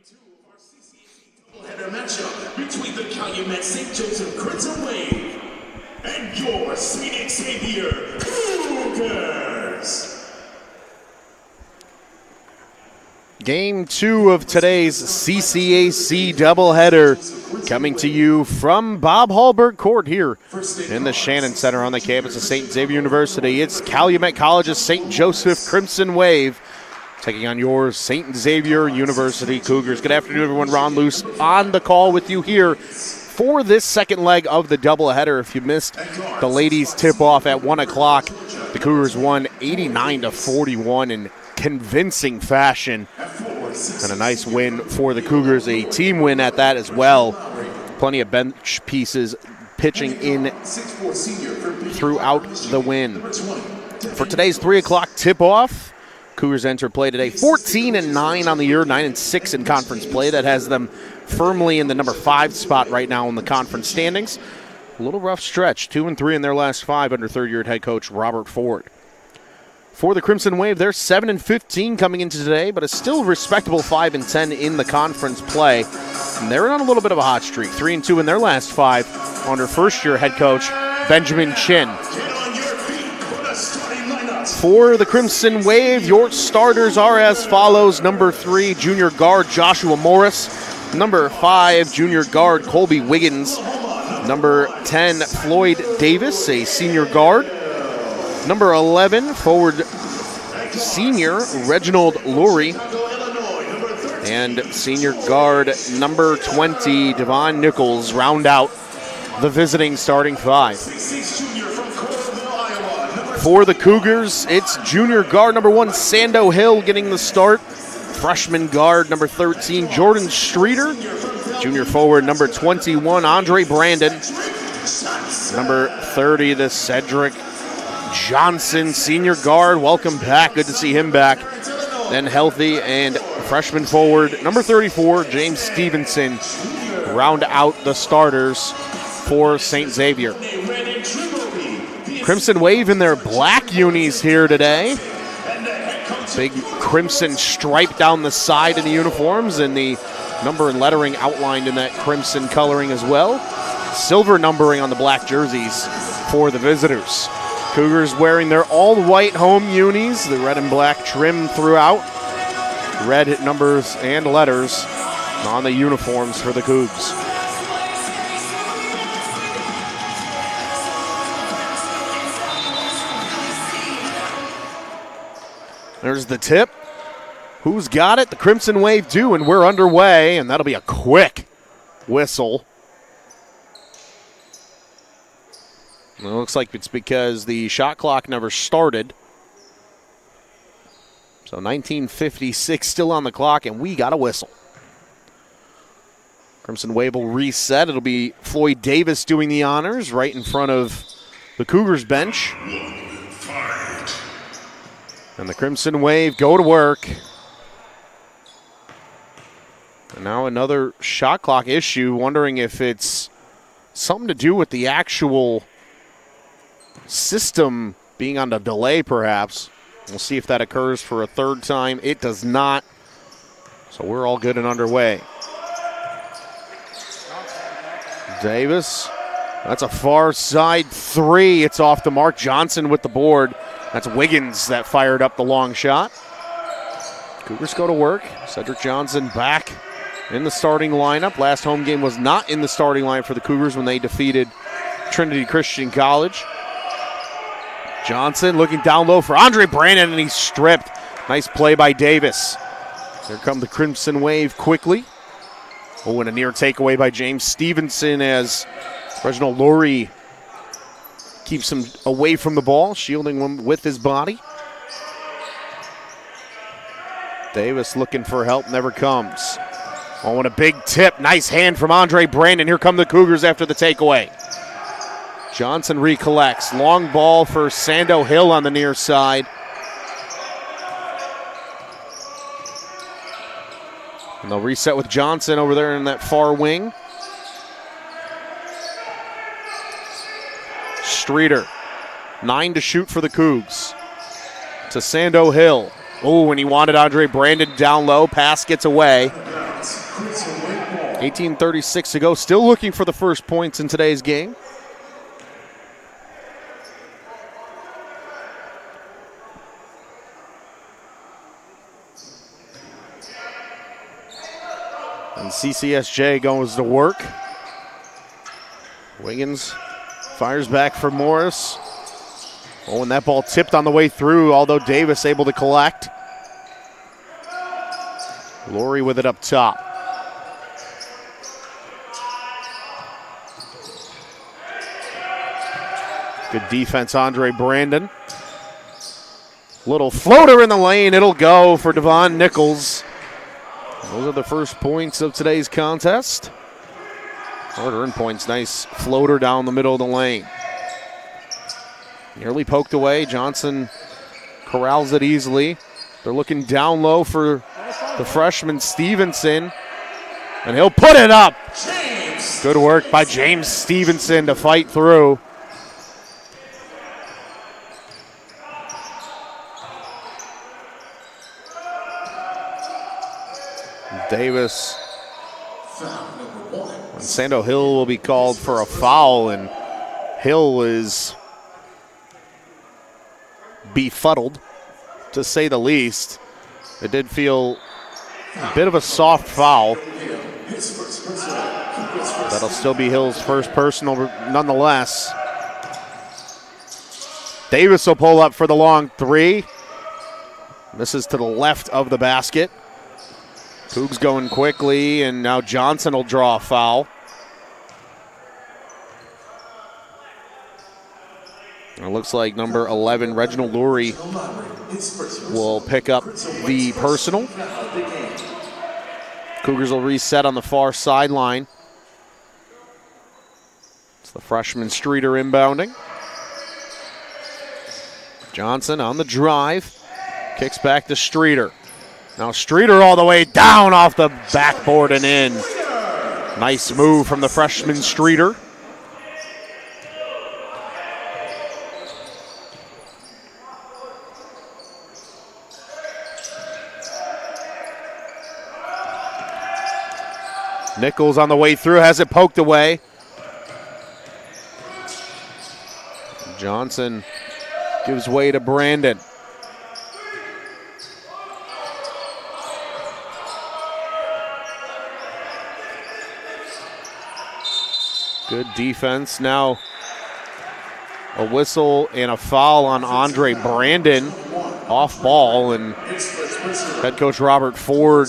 2 of our CCAC doubleheader matchup between the Calumet St. Joseph Crimson Wave and your St. Xavier Cougars. Game 2 of today's CCAC doubleheader coming to you from Bob Hallberg Court here in the Shannon Center on the campus of St. Xavier University. It's Calumet College's St. Joseph Crimson Wave taking on your St. Xavier University Cougars. Good afternoon, everyone. Ron Luce on the call with you here for this second leg of the doubleheader. If you missed the ladies' tip-off at 1 o'clock, the Cougars won 89-41 in convincing fashion, and a nice win for the Cougars, a team win at that as well. Plenty of bench pieces pitching in throughout the win. For today's 3 o'clock tip-off, Cougars enter play today 14-9 on the year, 9-6 in conference play. That has them firmly in the number 5 spot right now in the conference standings. A little rough stretch, 2-3 in their last 5 under third-year head coach Robert Ford. For the Crimson Wave, they're 7-15 coming into today, but a still respectable 5-10 in the conference play. And they're on a little bit of a hot streak, 3-2 in their last 5 under first-year head coach Benjamin Chin. For the Crimson Wave, your starters are as follows. Number 3, junior guard Joshua Morris. Number 5, junior guard Colby Wiggins. Number 10, Floyd Davis, a senior guard. Number 11, forward senior Reginald Lurie. And senior guard number 20, Devon Nichols, round out the visiting starting 5. For the Cougars, it's junior guard number 1, Sando Hill, getting the start. Freshman guard number 13, Jordan Streeter. Junior forward number 21, Andre Brandon. Number 30, the Cedric Johnson, senior guard. Welcome back. Good to see him back. Then healthy and freshman forward number 34, James Stevenson, round out the starters for St. Xavier. Crimson Wave in their black unis here today. Big crimson stripe down the side of the uniforms and the number and lettering outlined in that crimson coloring as well. Silver numbering on the black jerseys for the visitors. Cougars wearing their all-white home unis, the red and black trim throughout. Red numbers and letters on the uniforms for the Cougs. There's the tip. Who's got it? The Crimson Wave do, and we're underway, and that'll be a quick whistle. It looks like it's because the shot clock never started. So 19:56 still on the clock, and we got a whistle. Crimson Wave will reset. It'll be Floyd Davis doing the honors right in front of the Cougars bench. And the Crimson Wave go to work. And now another shot clock issue, wondering if it's something to do with the actual system being on a delay, perhaps. We'll see if that occurs for a third time. It does not. So we're all good and underway. Davis. That's a far side 3. It's off the mark. Johnson with the board. That's Wiggins that fired up the long shot. Cougars go to work. Cedric Johnson back in the starting lineup. Last home game was not in the starting lineup for the Cougars when they defeated Trinity Christian College. Johnson looking down low for Andre Brandon, and he's stripped. Nice play by Davis. Here come the Crimson Wave quickly. Oh, and a near takeaway by James Stevenson as Reginald Lurie keeps him away from the ball, shielding him with his body. Davis looking for help, never comes. Oh, and a big tip. Nice hand from Andre Brandon. Here come the Cougars after the takeaway. Johnson recollects. Long ball for Sando Hill on the near side. And they'll reset with Johnson over there in that far wing. Streeter, 9 to shoot for the Cougs. To Sando Hill. Oh, and he wanted Andre Brandon down low. Pass gets away. Cruiserweight ball. 18:36 to go. Still looking for the first points in today's game. And CCSJ goes to work. Wiggins fires back for Morris. Oh, and that ball tipped on the way through, although Davis able to collect. Laurie with it up top. Good defense, Andre Brandon. Little floater in the lane. It'll go for Devon Nichols. Those are the first points of today's contest. Hard-earned points. Nice floater down the middle of the lane. Nearly poked away. Johnson corrals it easily. They're looking down low for the freshman Stevenson. And he'll put it up. Good work by James Stevenson to fight through. Davis. And Sando Hill will be called for a foul, and Hill is befuddled, to say the least. It did feel a bit of a soft foul. That'll still be Hill's first personal nonetheless. Davis will pull up for the long three. Misses to the left of the basket. Cougs going quickly, and now Johnson will draw a foul. It looks like number 11, Reginald Lurie, will pick up the personal. Cougars will reset on the far sideline. It's the freshman Streeter inbounding. Johnson on the drive. Kicks back to Streeter. Now Streeter all the way down off the backboard and in. Nice move from the freshman Streeter. Nichols on the way through, has it poked away. Johnson gives way to Brandon. Good defense. Now a whistle and a foul on Andre Brandon off ball, and head coach Robert Ford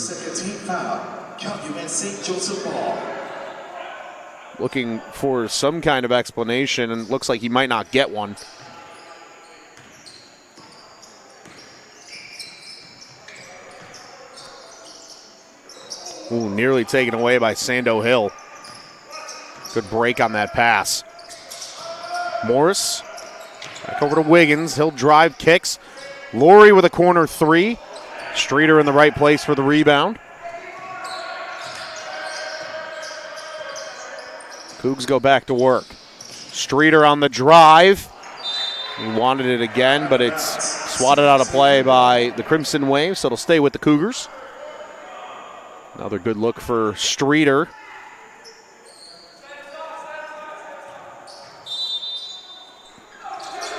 looking for some kind of explanation, and looks like he might not get one. Ooh, nearly taken away by Sando Hill. Good break on that pass. Morris back over to Wiggins. He'll drive, kicks. Laurie with a corner three. Streeter in the right place for the rebound. Cougs go back to work. Streeter on the drive. He wanted it again, but it's swatted out of play by the Crimson Wave, so it'll stay with the Cougars. Another good look for Streeter.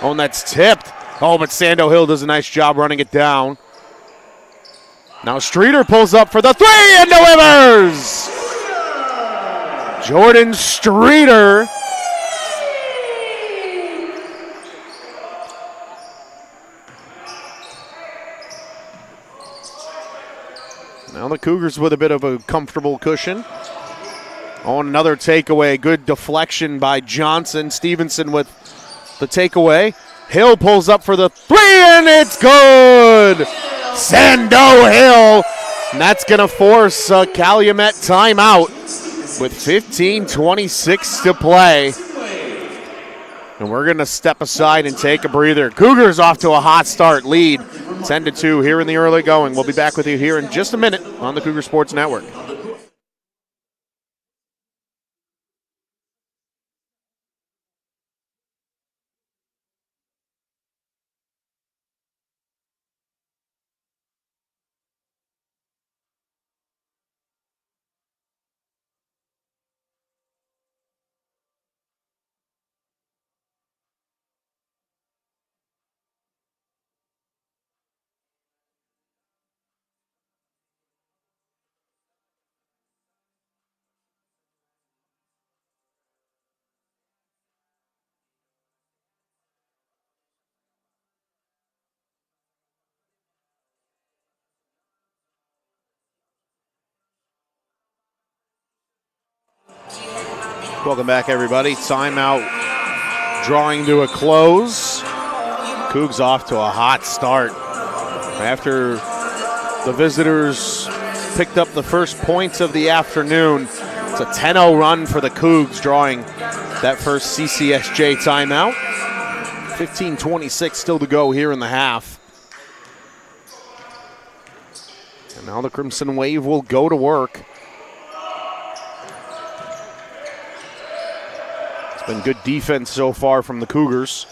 Oh, and that's tipped. Oh, but Sando Hill does a nice job running it down. Now Streeter pulls up for the three and delivers! Jordan Streeter. Now the Cougars with a bit of a comfortable cushion. Oh, and another takeaway. Good deflection by Johnson. Stevenson with the takeaway. Hill pulls up for the three, and it's good! Sando Hill. And that's going to force a Calumet timeout with 15:26 to play. And we're going to step aside and take a breather. Cougars off to a hot start, lead 10-2 here in the early going. We'll be back with you here in just a minute on the Cougar Sports Network. Welcome back, everybody. Timeout drawing to a close. Cougs off to a hot start. After the visitors picked up the first points of the afternoon, it's a 10-0 run for the Cougs, drawing that first CCSJ timeout. 15:26 still to go here in the half. And now the Crimson Wave will go to work. It's been good defense so far from the Cougars.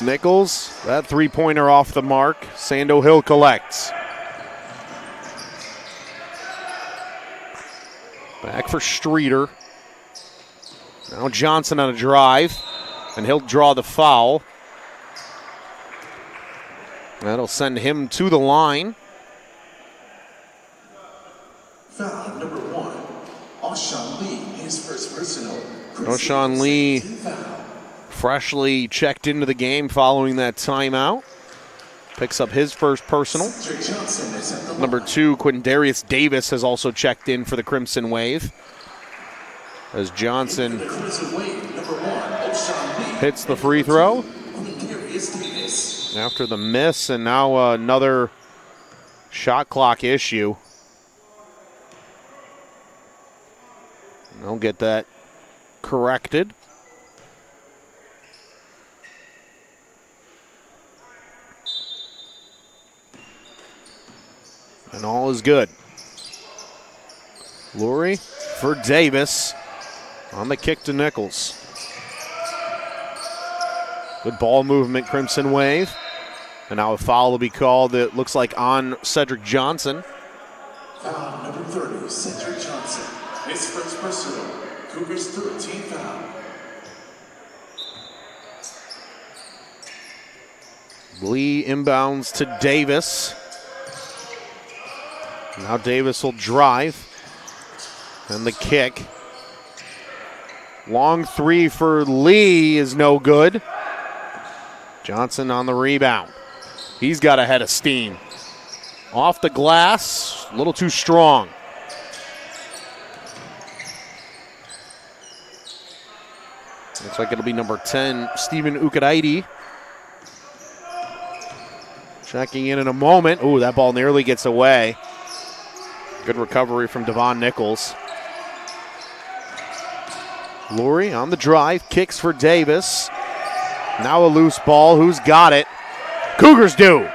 Nichols, that three-pointer off the mark. Sando Hill collects. Back for Streeter. Now Johnson on a drive, and he'll draw the foul. That'll send him to the line. Foul number 1, Oshan Lee, his first personal. Oshan Lee freshly checked into the game following that timeout. Picks up his first personal. Number 2, Quindarius Davis has also checked in for the Crimson Wave. As Johnson hits the free throw. After the miss, and now another shot clock issue. They'll get that corrected. And all is good. Lurie for Davis on the kick to Nichols. Good ball movement, Crimson Wave. And now a foul will be called that looks like on Cedric Johnson. Foul number 30, Cedric Johnson. His first personal. Cougars 13th foul. Lee inbounds to Davis. Now Davis will drive. And the kick. Long three for Lee is no good. Johnson on the rebound. He's got a head of steam. Off the glass, a little too strong. Looks like it'll be number 10, Stephen Ukadaidi. Checking in a moment. Ooh, that ball nearly gets away. Good recovery from Devon Nichols. Lurie on the drive, kicks for Davis. Now a loose ball. Who's got it? Cougars do.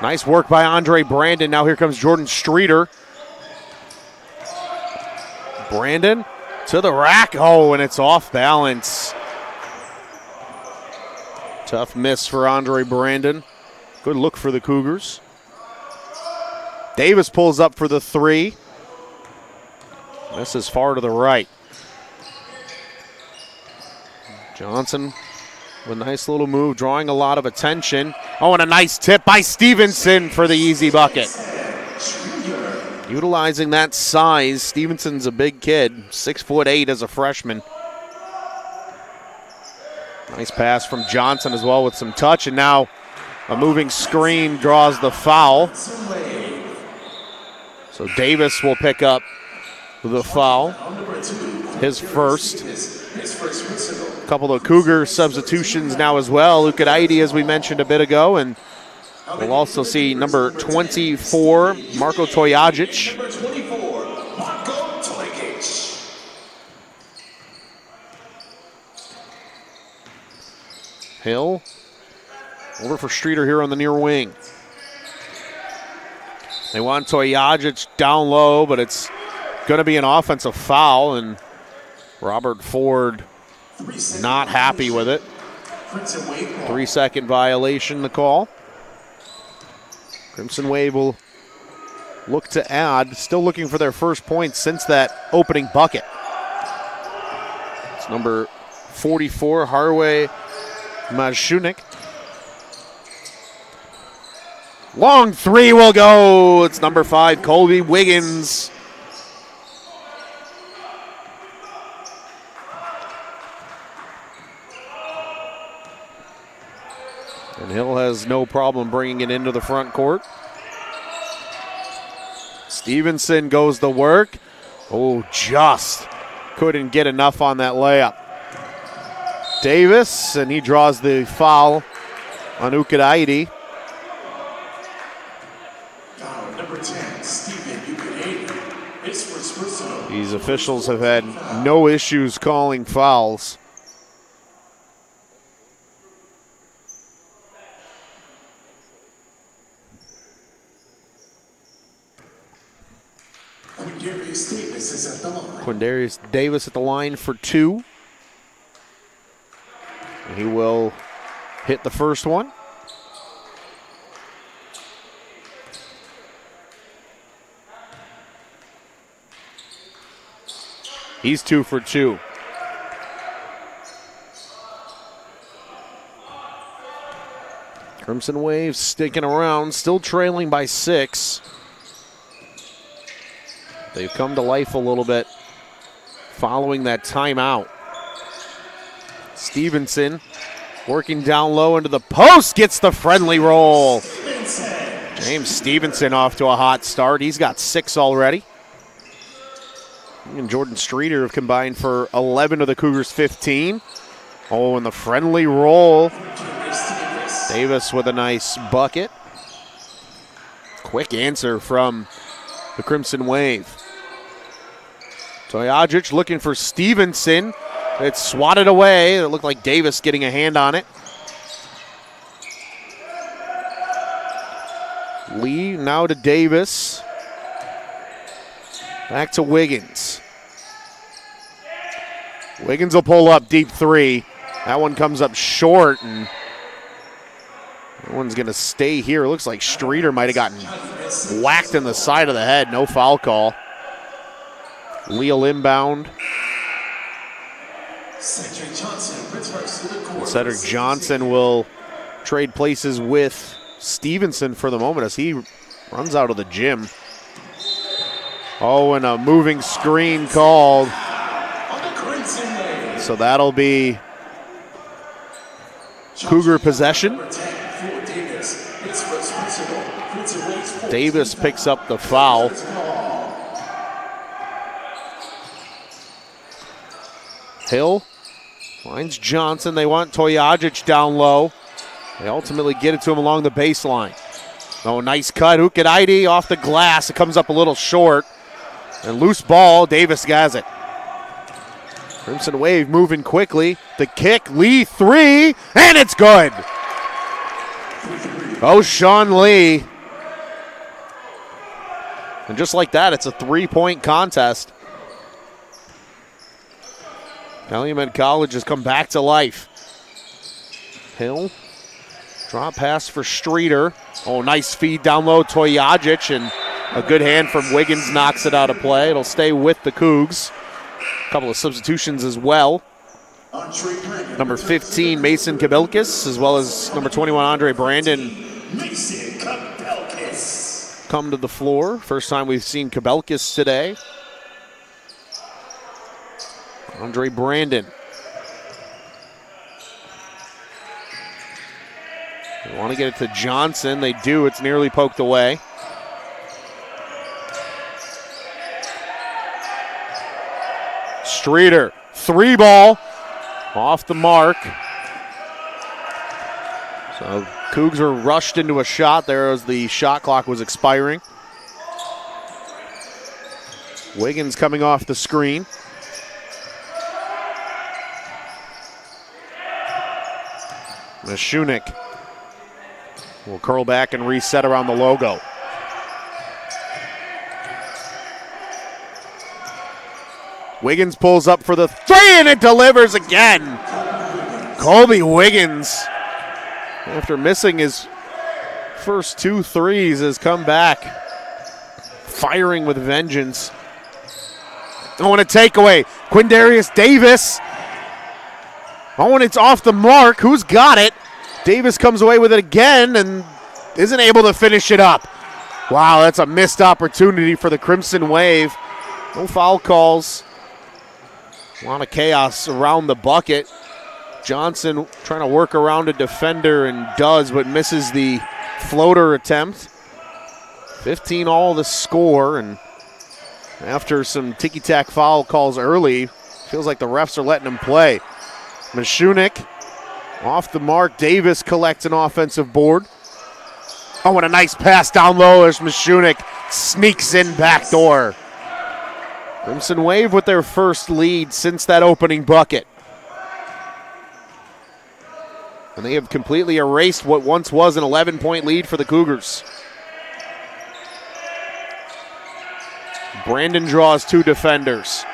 Nice work by Andre Brandon. Now here comes Jordan Streeter. Brandon to the rack. Oh, and it's off balance. Tough miss for Andre Brandon. Good look for the Cougars. Davis pulls up for the three. This is far to the right. Johnson with a nice little move, drawing a lot of attention. Oh, and a nice tip by Stevenson for the easy bucket. Utilizing that size, Stevenson's a big kid, 6'8" as a freshman. Nice pass from Johnson as well with some touch, and now a moving screen draws the foul. So Davis will pick up the foul, his first. A couple of Cougar substitutions now as well. Ukadaidi, as we mentioned a bit ago, and we'll also see number 24, Marko Tojajic. Hill over for Streeter here on the near wing. They want Tojajic down low, but it's going to be an offensive foul, and Robert Ford not happy with it. 3-second violation, the call. Crimson Wave will look to add, still looking for their first point since that opening bucket. It's number 44, Harwe Majunik. Long three will go. It's number 5, Colby Wiggins. And Hill has no problem bringing it into the front court. Stevenson goes to work. Oh, just couldn't get enough on that layup. Davis, and he draws the foul on Ukadaidi. Number 10, Stephen Ukadaidi. His first personal. These officials have had no issues calling fouls. Quindarius Davis at the line for 2. He will hit the first one. He's 2 for 2. Crimson Wave sticking around, still trailing by 6. They've come to life a little bit following that timeout. Stevenson working down low into the post, gets the friendly roll. James Stevenson off to a hot start. He's got 6 already. He and Jordan Streeter have combined for 11 of the Cougars' 15. Oh, and the friendly roll. Davis with a nice bucket. Quick answer from the Crimson Wave. Toyajic looking for Stevenson. It's swatted away. It looked like Davis getting a hand on it. Lee now to Davis. Back to Wiggins. Wiggins will pull up deep 3. That one comes up short, and that one's going to stay here. It looks like Streeter might have gotten whacked in the side of the head. No foul call. Leal inbound. Cedric Johnson will trade places with Stevenson for the moment as he runs out of the gym. Oh, and a moving screen called. So that'll be Cougar possession. Davis picks up the foul. Hill finds Johnson. They want Toyajic down low. They ultimately get it to him along the baseline. Oh, nice cut. Ukadaidi off the glass. It comes up a little short. And loose ball. Davis has it. Crimson Wave moving quickly. The kick. Lee 3. And it's good. Oh, Sean Lee. And just like that, it's a 3-point contest. Calumet College has come back to life. Hill. Drop pass for Streeter. Oh, nice feed down low. Toyajic, and a good hand from Wiggins knocks it out of play. It'll stay with the Cougs. A couple of substitutions as well. Number 15, Mason Kabelkis, as well as number 21, Andre Brandon, come to the floor. First time we've seen Kabelkis today. Andre Brandon. They want to get it to Johnson. They do. It's nearly poked away. Streeter, 3 ball, off the mark. So Cougs were rushed into a shot there as the shot clock was expiring. Wiggins coming off the screen. Mashunik will curl back and reset around the logo. Wiggins pulls up for the 3 and it delivers again. Colby Wiggins, after missing his first 2 threes, has come back firing with vengeance. Oh, and a takeaway. Quindarius Davis. Oh, and it's off the mark. Who's got it? Davis comes away with it again and isn't able to finish it up. Wow, that's a missed opportunity for the Crimson Wave. No foul calls. A lot of chaos around the bucket. Johnson trying to work around a defender and does, but misses the floater attempt. 15 all the score, and after some ticky-tack foul calls early, feels like the refs are letting him play. Mashunik off the mark. Davis collects an offensive board. Oh, and a nice pass down low as Mashunik sneaks in backdoor. Crimson Wave with their first lead since that opening bucket. And they have completely erased what once was an 11-point lead for the Cougars. Brandon draws two defenders.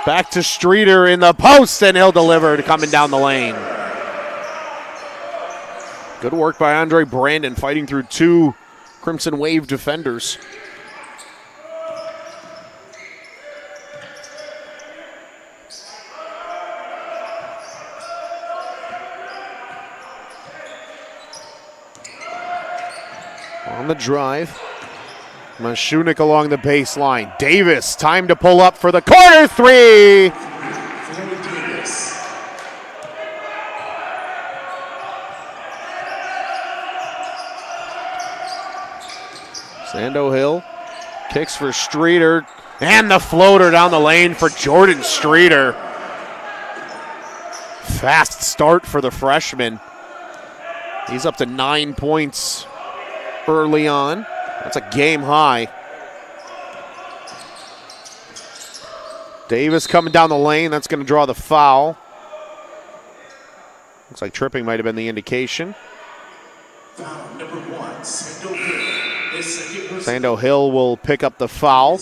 Back to Streeter in the post, and he'll deliver coming down the lane. Good work by Andre Brandon fighting through two Crimson Wave defenders. On the drive, Mashunik along the baseline. Davis, time to pull up for the corner three. Sando Hill kicks for Streeter, and the floater down the lane for Jordan Streeter. Fast start for the freshman. He's up to 9 points early on. That's a game high. Davis coming down the lane. That's going to draw the foul. Looks like tripping might have been the indication. Foul number 1, Sando Hill. Sando Hill will pick up the foul.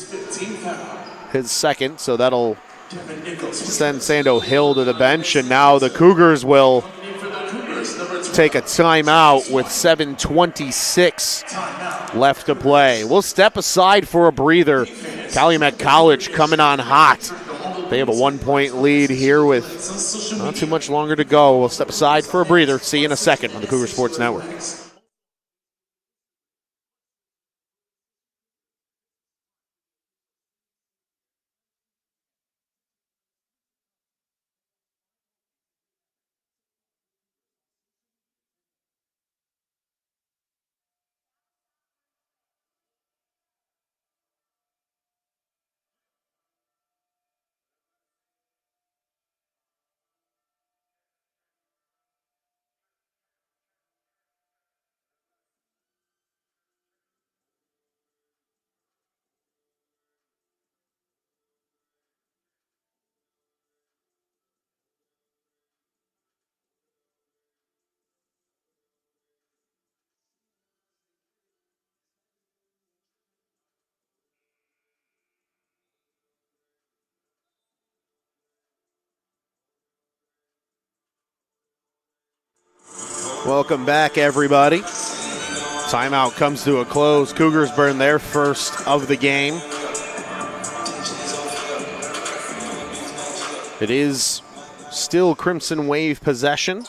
His second, so that'll send Sando Hill to the bench. And now the Cougars will take a timeout with 7:26 left to play. We'll step aside for a breather. Calumet College coming on hot. They have a 1-point lead here with not too much longer to go. We'll step aside for a breather. See you in a second on the Cougar Sports Network. Welcome back, everybody. Timeout comes to a close. Cougars burn their first of the game. It is still Crimson Wave possession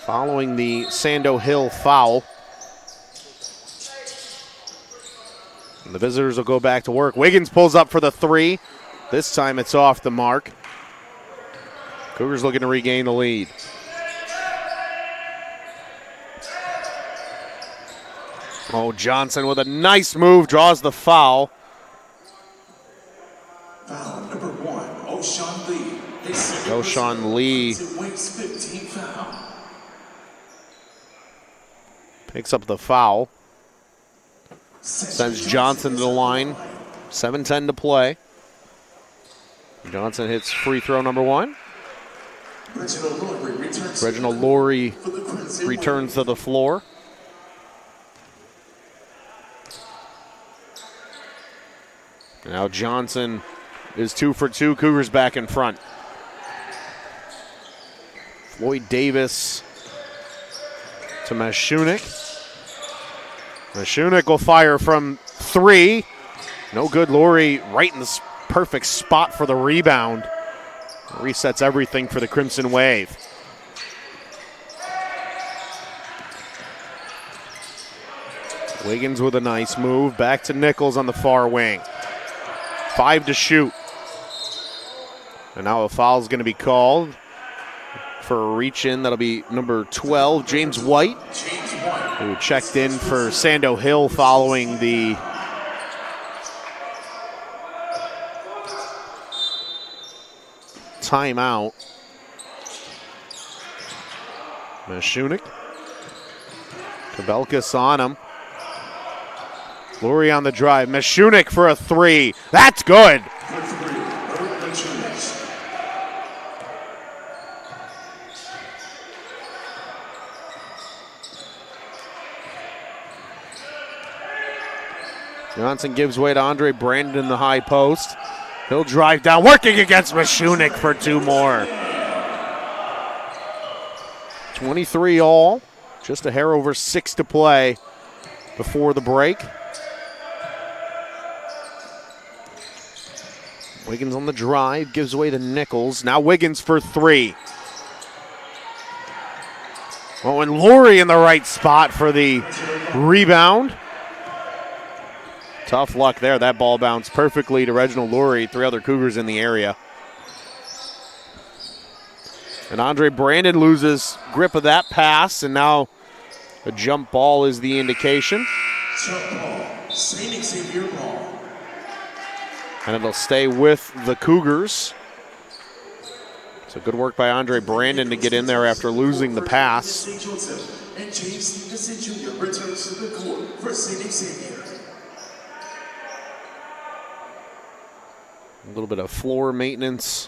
following the Sando Hill foul. And the visitors will go back to work. Wiggins pulls up for the three. This time it's off the mark. Cougars looking to regain the lead. Oh, Johnson with a nice move draws the foul. Foul number 1, O'Shawn Lee. O'Shawn Lee picks up the foul. Sends Johnson to the line. 7:10 to play. Johnson hits free throw number 1. Reginald Laurie returns to the floor. Now Johnson is 2 for 2. Cougars back in front. Floyd Davis to Mashunik. Mashunik will fire from 3. No good. Laurie right in the perfect spot for the rebound. Resets everything for the Crimson Wave. Wiggins with a nice move. Back to Nichols on the far wing. 5 to shoot. And now a foul is going to be called for a reach in. That'll be number 12, James White. who checked in for Sando Hill following the timeout. Mashunik. Kabelkas on him. Lurie on the drive. Mashunik for a three. That's good. Johnson gives way to Andre Brandon in the high post. He'll drive down, working against Mashunik for two more. 23 all, just a hair over 6 to play before the break. Wiggins on the drive, gives way to Nichols. Now Wiggins for three. Oh, and Lurie in the right spot for the rebound. Tough luck there. That ball bounced perfectly to Reginald Lurie. 3 other Cougars in the area. And Andre Brandon loses grip of that pass, and now a jump ball is the indication. Jump ball, St. Xavier ball. And it'll stay with the Cougars. So good work by Andre Brandon to get in there after losing the pass. And James Stevenson Jr. returns to the court for St. Xavier. A little bit of floor maintenance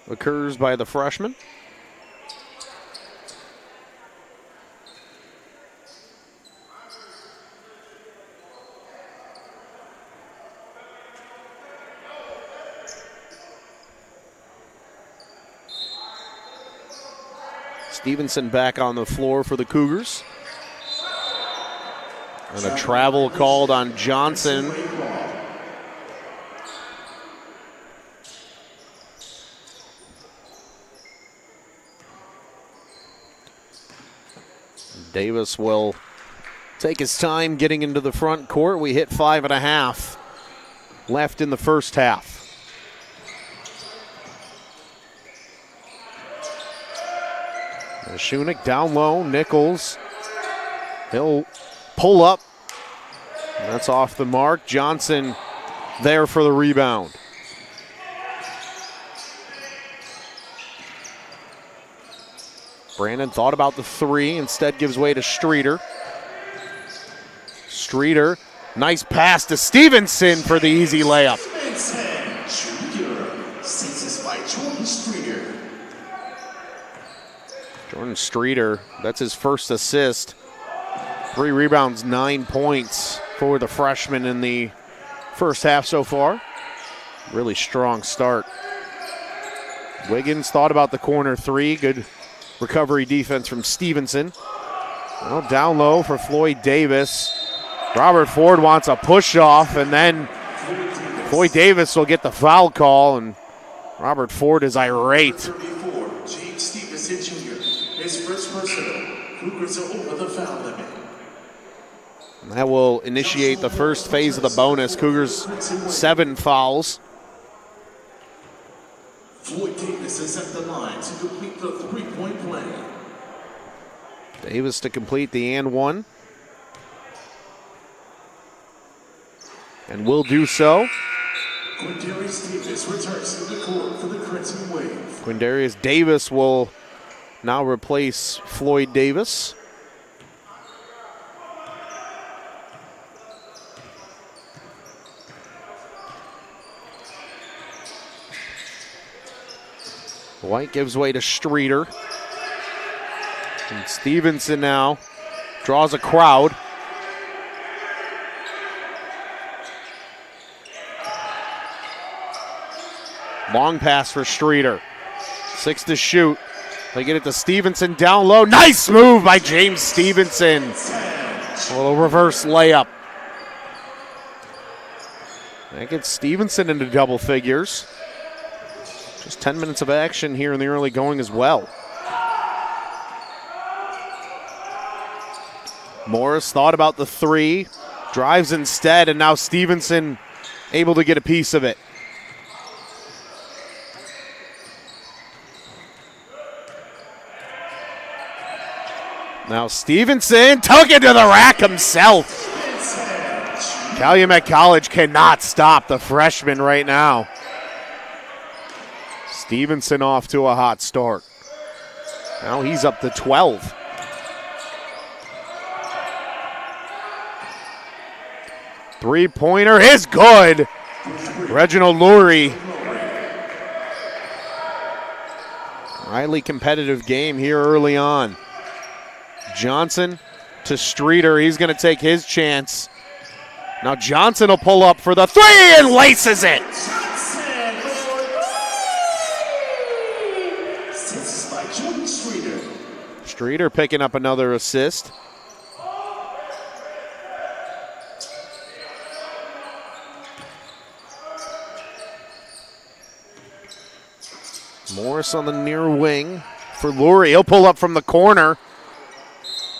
occurs by the freshman. Stevenson back on the floor for the Cougars. And a travel called on Johnson. Davis will take his time getting into the front court. We hit 5.5 left in the first half. Mashunik down low, Nichols. He'll pull up. That's off the mark. Johnson there for the rebound. Brandon thought about the three, instead gives way to Streeter. Streeter, nice pass to Stevenson for the easy layup. Jordan Streeter, that's his first assist. 3 rebounds, 9 points for the freshman in the first half so far. Really strong start. Wiggins thought about the corner three. Good recovery defense from Stevenson. Well, down low for Floyd Davis. Robert Ford wants a push off, and then Floyd Davis will get the foul call, and Robert Ford is irate. 34, James Stevenson Jr. His first personal. Cougars are over the foul limit. And that will initiate the first phase of the bonus. Cougars 7 fouls. Floyd Davis is at the line to complete the three-point play. Davis to complete the and one. And will do so. Quindarius Davis returns to the court for the Crimson Wave. Quindarius Davis will now replace Floyd Davis. White gives way to Streeter. And Stevenson now draws a crowd. Long pass for Streeter. 6 to shoot. They get it to Stevenson down low. Nice move by James Stevenson. A little reverse layup. That gets Stevenson into double figures. Just 10 minutes of action here in the early going as well. Morris thought about the three, drives instead, and now Stevenson able to get a piece of it. Now Stevenson took it to the rack himself. Calumet College cannot stop the freshman right now. Stevenson off to a hot start. Now he's up to 12. Three-pointer is good. Reginald Lurie. Highly competitive game here early on. Johnson to Streeter. He's going to take his chance. Now Johnson will pull up for the three and laces it. Streeter picking up another assist. Morris on the near wing for Lurie. He'll pull up from the corner.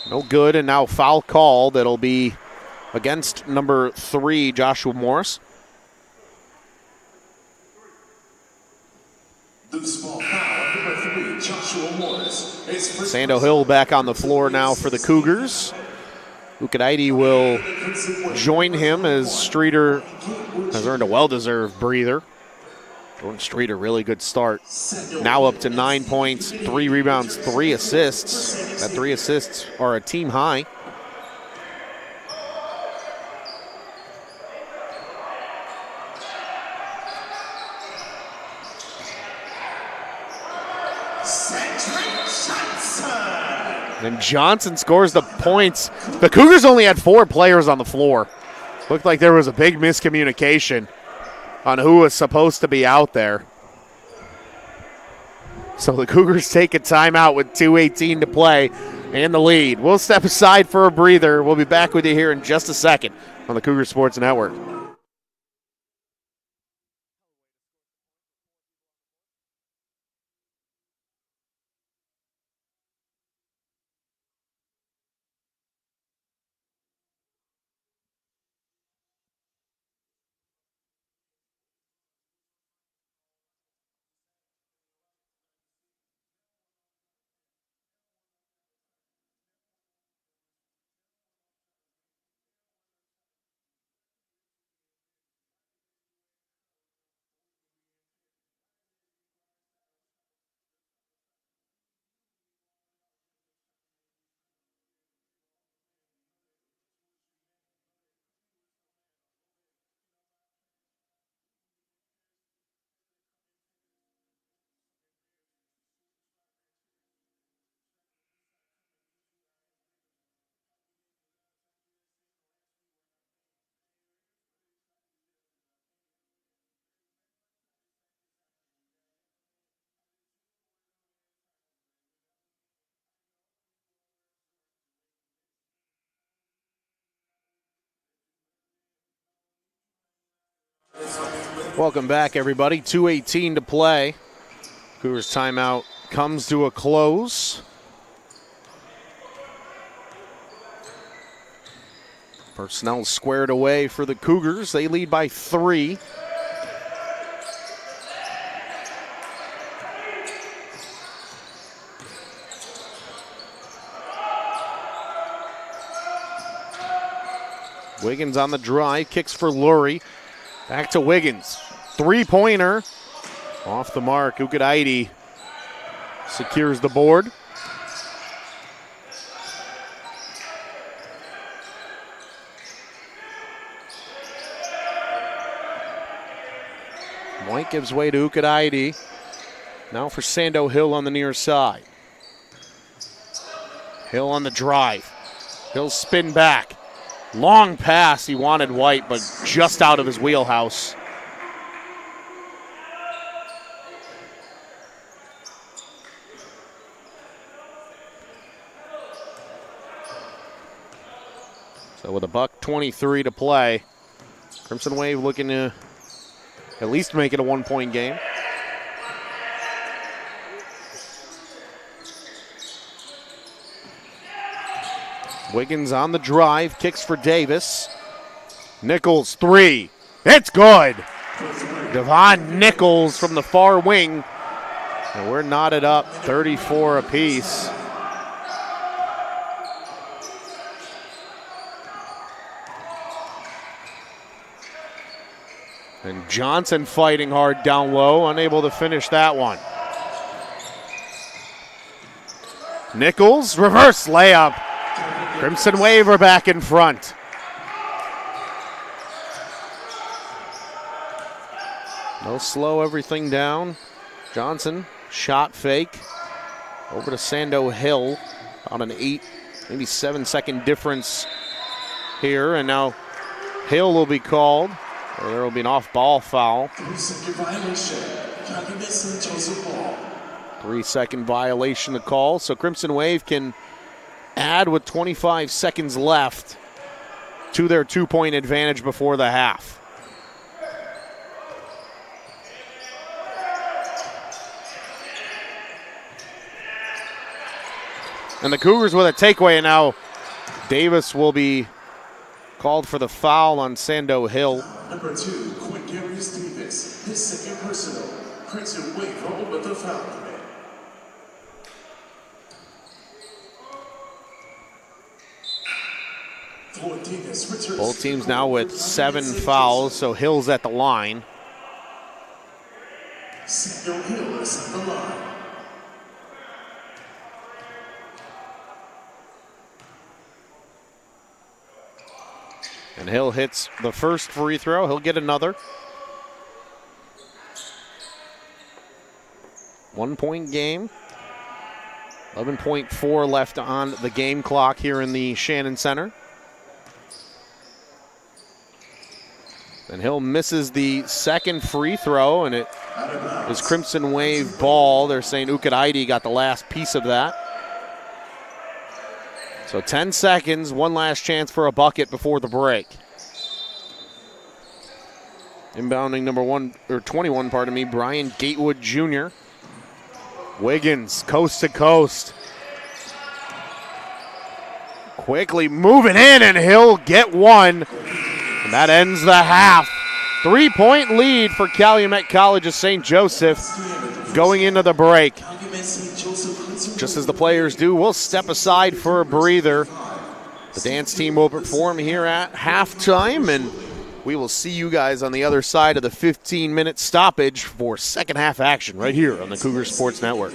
No good, and now foul call that'll be against number 3, Joshua Morris. Sando Hill back on the floor now for the Cougars. Ukadaidi will join him as Streeter has earned a well-deserved breather. Jordan Streeter, really good start. Now up to 9 points, 3 rebounds, 3 assists. That 3 assists are a team high. And Johnson scores the points. The Cougars only had 4 players on the floor. Looked like there was a big miscommunication on who was supposed to be out there. So the Cougars take a timeout with 2:18 to play and the lead. We'll step aside for a breather. We'll be back with you here in just a second on the Cougar Sports Network. Welcome back, everybody. 2:18 to play. Cougars timeout comes to a close. Personnel squared away for the Cougars. They lead by 3. Wiggins on the drive, kicks for Lurie. Back to Wiggins. Three-pointer. Off the mark. Ukadaidi secures the board. White gives way to Ukadaidi. Now for Sando Hill on the near side. Hill on the drive. He'll spin back. Long pass, he wanted White, but just out of his wheelhouse. So with $1:23 to play, Crimson Wave looking to at least make it a 1-point game. Wiggins on the drive, kicks for Davis. Nichols, 3. It's good. Devon Nichols from the far wing. And we're knotted up, 34 apiece. And Johnson fighting hard down low, unable to finish that one. Nichols, reverse layup. Crimson Wave are back in front. They'll slow everything down. Johnson, shot fake. Over to Sando Hill on an 8, maybe 7-second difference here. And now Hill will be called. There will be an off-ball foul. 3-second violation. Calumet St. Joseph ball. 3-second violation to call. So Crimson Wave can add with 25 seconds left to their 2-point advantage before the half. And the Cougars with a takeaway, and now Davis will be called for the foul on Sando Hill. Number 2, Quintarius Davis, his second personal. Crimson Wave roll with the foul commit. Both teams now with 7 fouls, so Hill's at the line. Sando Hill is at the line. And Hill hits the first free throw. He'll get another. 1-point game. 11.4 left on the game clock here in the Shannon Center. And Hill misses the second free throw, and it is Crimson Wave ball. They're saying Ukadaidi got the last piece of that. So 10 seconds, one last chance for a bucket before the break. Inbounding number 21, Brian Gatewood Jr. Wiggins, coast to coast. Quickly moving in, and he'll get one. And that ends the half. 3-point lead for Calumet College of St. Joseph going into the break. Just as the players do, we'll step aside for a breather. The dance team will perform here at halftime, and we will see you guys on the other side of the 15-minute stoppage for second half action right here on the Cougar Sports Network.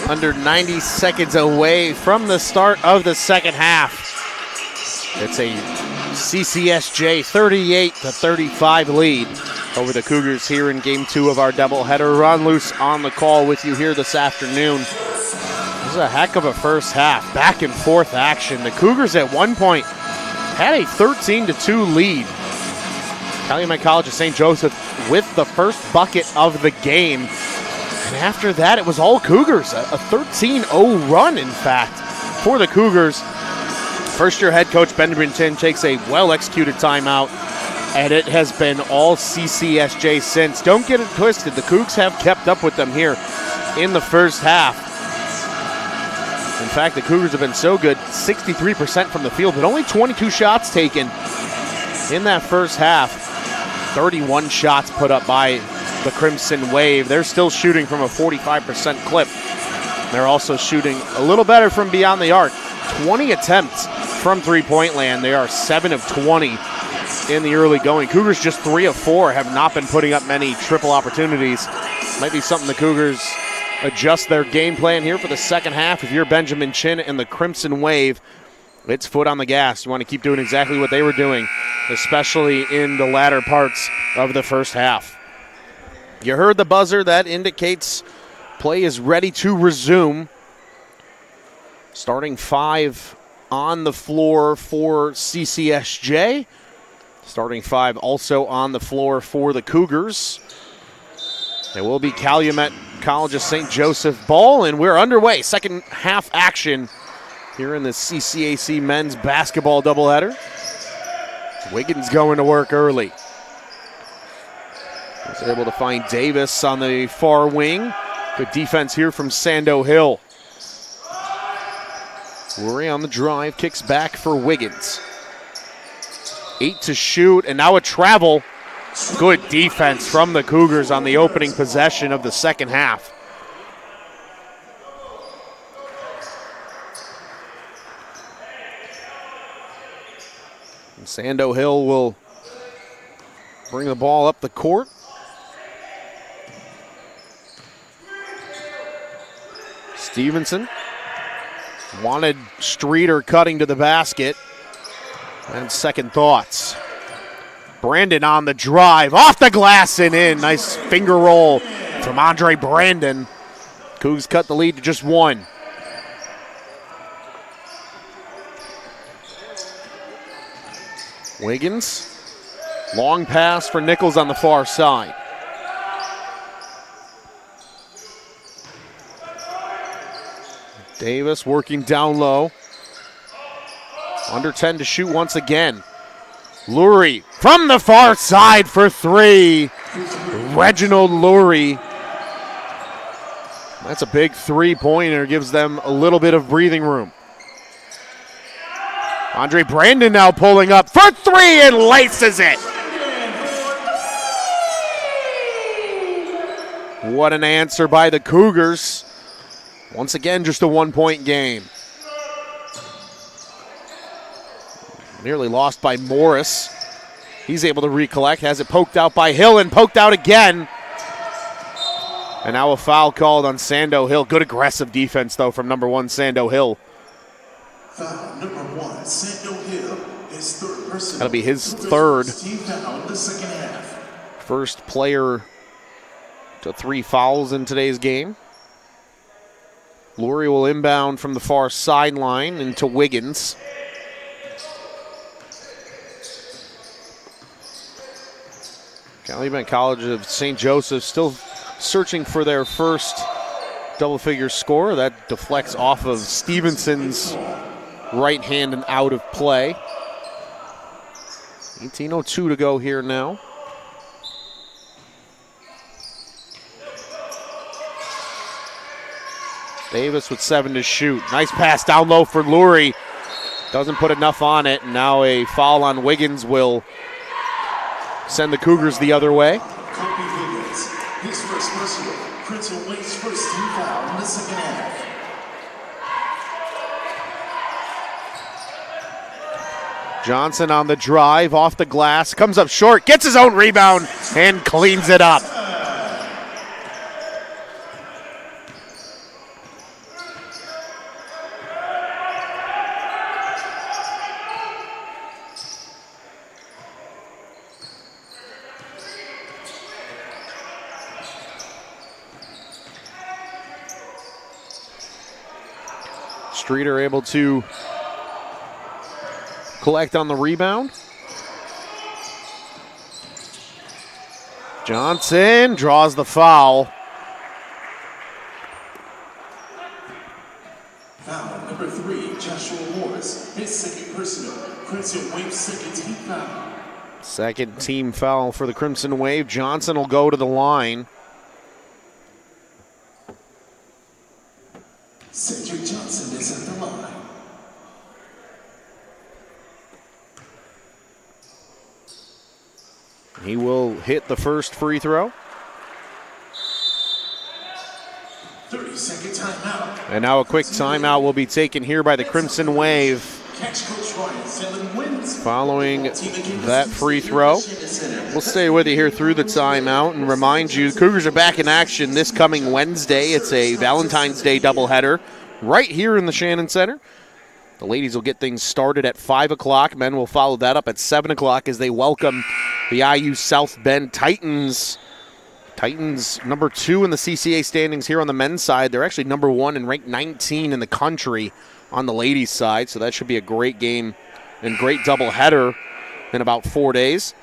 under 90 seconds away from the start of the second half. It's a CCSJ 38-35 lead over the Cougars here in Game 2 of our doubleheader. Ron Luce on the call with you here this afternoon. This is a heck of a first half, back and forth action. The Cougars at one point had a 13-2 lead. Calumet College of St. Joseph with the first bucket of the game. And after that, it was all Cougars, a 13-0 run, in fact, for the Cougars. First-year head coach Benjamin Tin takes a well-executed timeout, and it has been all CCSJ since. Don't get it twisted. The Cougs have kept up with them here in the first half. In fact, the Cougars have been so good, 63% from the field, but only 22 shots taken in that first half. 31 shots put up by the Crimson Wave. They're still shooting from a 45% clip. They're also shooting a little better from beyond the arc. 20 attempts from three-point land. They are 7 of 20 in the early going. Cougars just 3 of 4 have not been putting up many triple opportunities. Might be something the Cougars adjust their game plan here for the second half. If you're Benjamin Chin and the Crimson Wave, it's foot on the gas. You want to keep doing exactly what they were doing, especially in the latter parts of the first half. You heard the buzzer. That indicates play is ready to resume. Starting 5 on the floor for CCSJ. Starting 5 also on the floor for the Cougars. It will be Calumet College of St. Joseph ball, and we're underway. Second half action here in the CCAC men's basketball doubleheader. Wiggins going to work early. Was able to find Davis on the far wing. Good defense here from Sando Hill. Lurie on the drive, kicks back for Wiggins. 8 to shoot, and now a travel. Good defense from the Cougars on the opening possession of the second half. And Sando Hill will bring the ball up the court. Stevenson wanted Streeter cutting to the basket. And second thoughts. Brandon on the drive, off the glass and in. Nice finger roll from Andre Brandon. Cougs cut the lead to just 1. Wiggins, long pass for Nichols on the far side. Davis working down low. Under 10 to shoot once again. Lurie from the far side for 3. Reginald Lurie. That's a big three-pointer. Gives them a little bit of breathing room. Andre Brandon now pulling up for 3 and laces it. What an answer by the Cougars. Once again, just a 1-point game. Nearly lost by Morris. He's able to recollect, has it poked out by Hill and poked out again. And now a foul called on Sando Hill. Good aggressive defense, though, from number 1, Sando Hill. Foul number 1, Sando Hill, his third personal. That'll be his third. Team foul in the second half. First player to 3 fouls in today's game. Lurie will inbound from the far sideline into Wiggins. Calumet College of St. Joseph still searching for their first double-figure score. That deflects off of Stevenson's right hand and out of play. 18:02 to go here now. Davis with 7 to shoot. Nice pass down low for Lurie. Doesn't put enough on it. And now a foul on Wiggins will send the Cougars the other way. Kobe Wiggins, his first personal. Crimson Wave's first team foul in the second half. Johnson on the drive, off the glass, comes up short, gets his own rebound, and cleans it up. Streeter able to collect on the rebound. Johnson draws the foul. Foul number 3, Joshua Morris, his second personal. Crimson Wave second team foul. Second team foul for the Crimson Wave. Johnson will go to the line. Cedric Johnson is at the line. He will hit the first free throw. 30-second timeout. And now a quick timeout will be taken here by the Crimson Wave. Catch Coach Ryan 7 wins. Following that free throw. We'll stay with you here through the timeout and remind you, Cougars are back in action this coming Wednesday. It's a Valentine's Day doubleheader right here in the Shannon Center. The ladies will get things started at 5 o'clock. Men will follow that up at 7 o'clock as they welcome the IU South Bend Titans. Titans number 2 in the CCA standings here on the men's side. They're actually number 1 and ranked 19 in the country on the ladies' side. So that should be a great game and great doubleheader in about 4 days.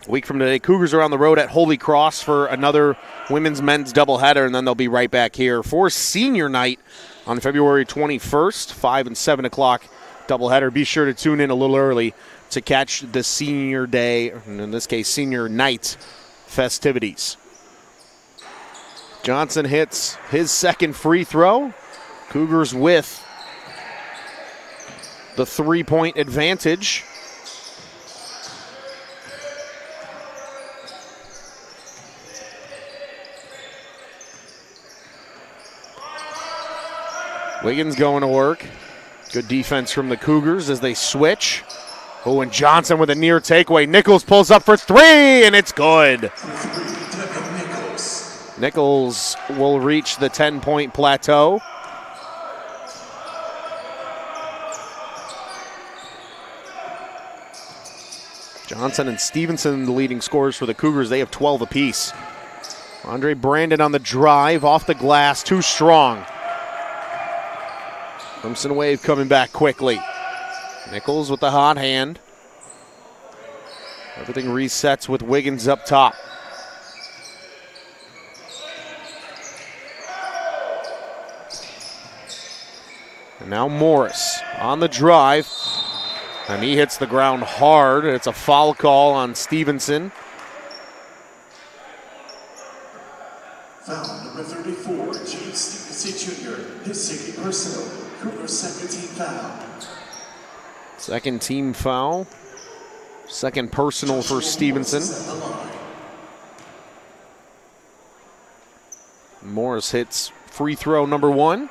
A week from today, Cougars are on the road at Holy Cross for another women's men's doubleheader, and then they'll be right back here for senior night on February 21st, 5 and 7 o'clock doubleheader. Be sure to tune in a little early to catch the senior day, in this case, senior night festivities. Johnson hits his second free throw. Cougars with the 3-point advantage. Wiggins going to work. Good defense from the Cougars as they switch. Oh, and Johnson with a near takeaway. Nichols pulls up for 3, and it's good. Nichols will reach the 10-point plateau. Johnson and Stevenson, the leading scorers for the Cougars. They have 12 apiece. Andre Brandon on the drive, off the glass, too strong. Crimson Wave coming back quickly. Nichols with the hot hand. Everything resets with Wiggins up top. And now Morris on the drive. And he hits the ground hard. It's a foul call on Stevenson. Foul number 34, James Stevenson Jr., his second personal. Cougars second team foul. Second team foul. Second personal for Stevenson. Morris hits free throw number 1.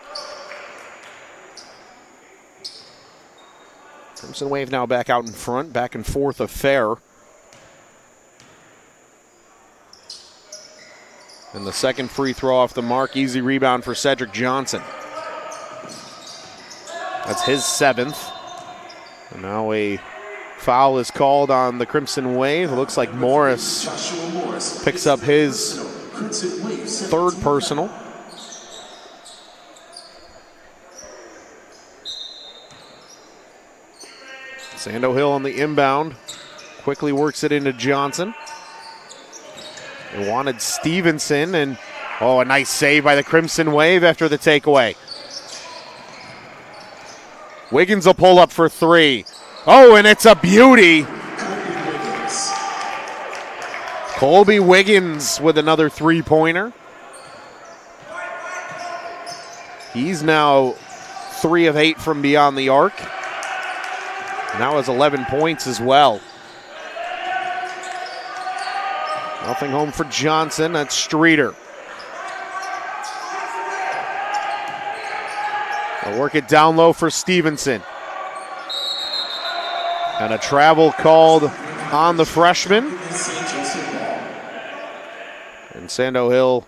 Crimson Wave now back out in front, back and forth affair. And the second free throw off the mark, easy rebound for Cedric Johnson. That's his 7th. And now a foul is called on the Crimson Wave. It looks like Morris picks up his 3rd personal. Sandohill on the inbound. Quickly works it into Johnson. They wanted Stevenson, and a nice save by the Crimson Wave after the takeaway. Wiggins will pull up for 3. Oh, and it's a beauty. Colby Wiggins with another 3-pointer. He's now 3 of 8 from beyond the arc. Now has 11 points as well. Nothing home for Johnson. That's Streeter. They'll work it down low for Stevenson. And a travel called on the freshman. And Sandohill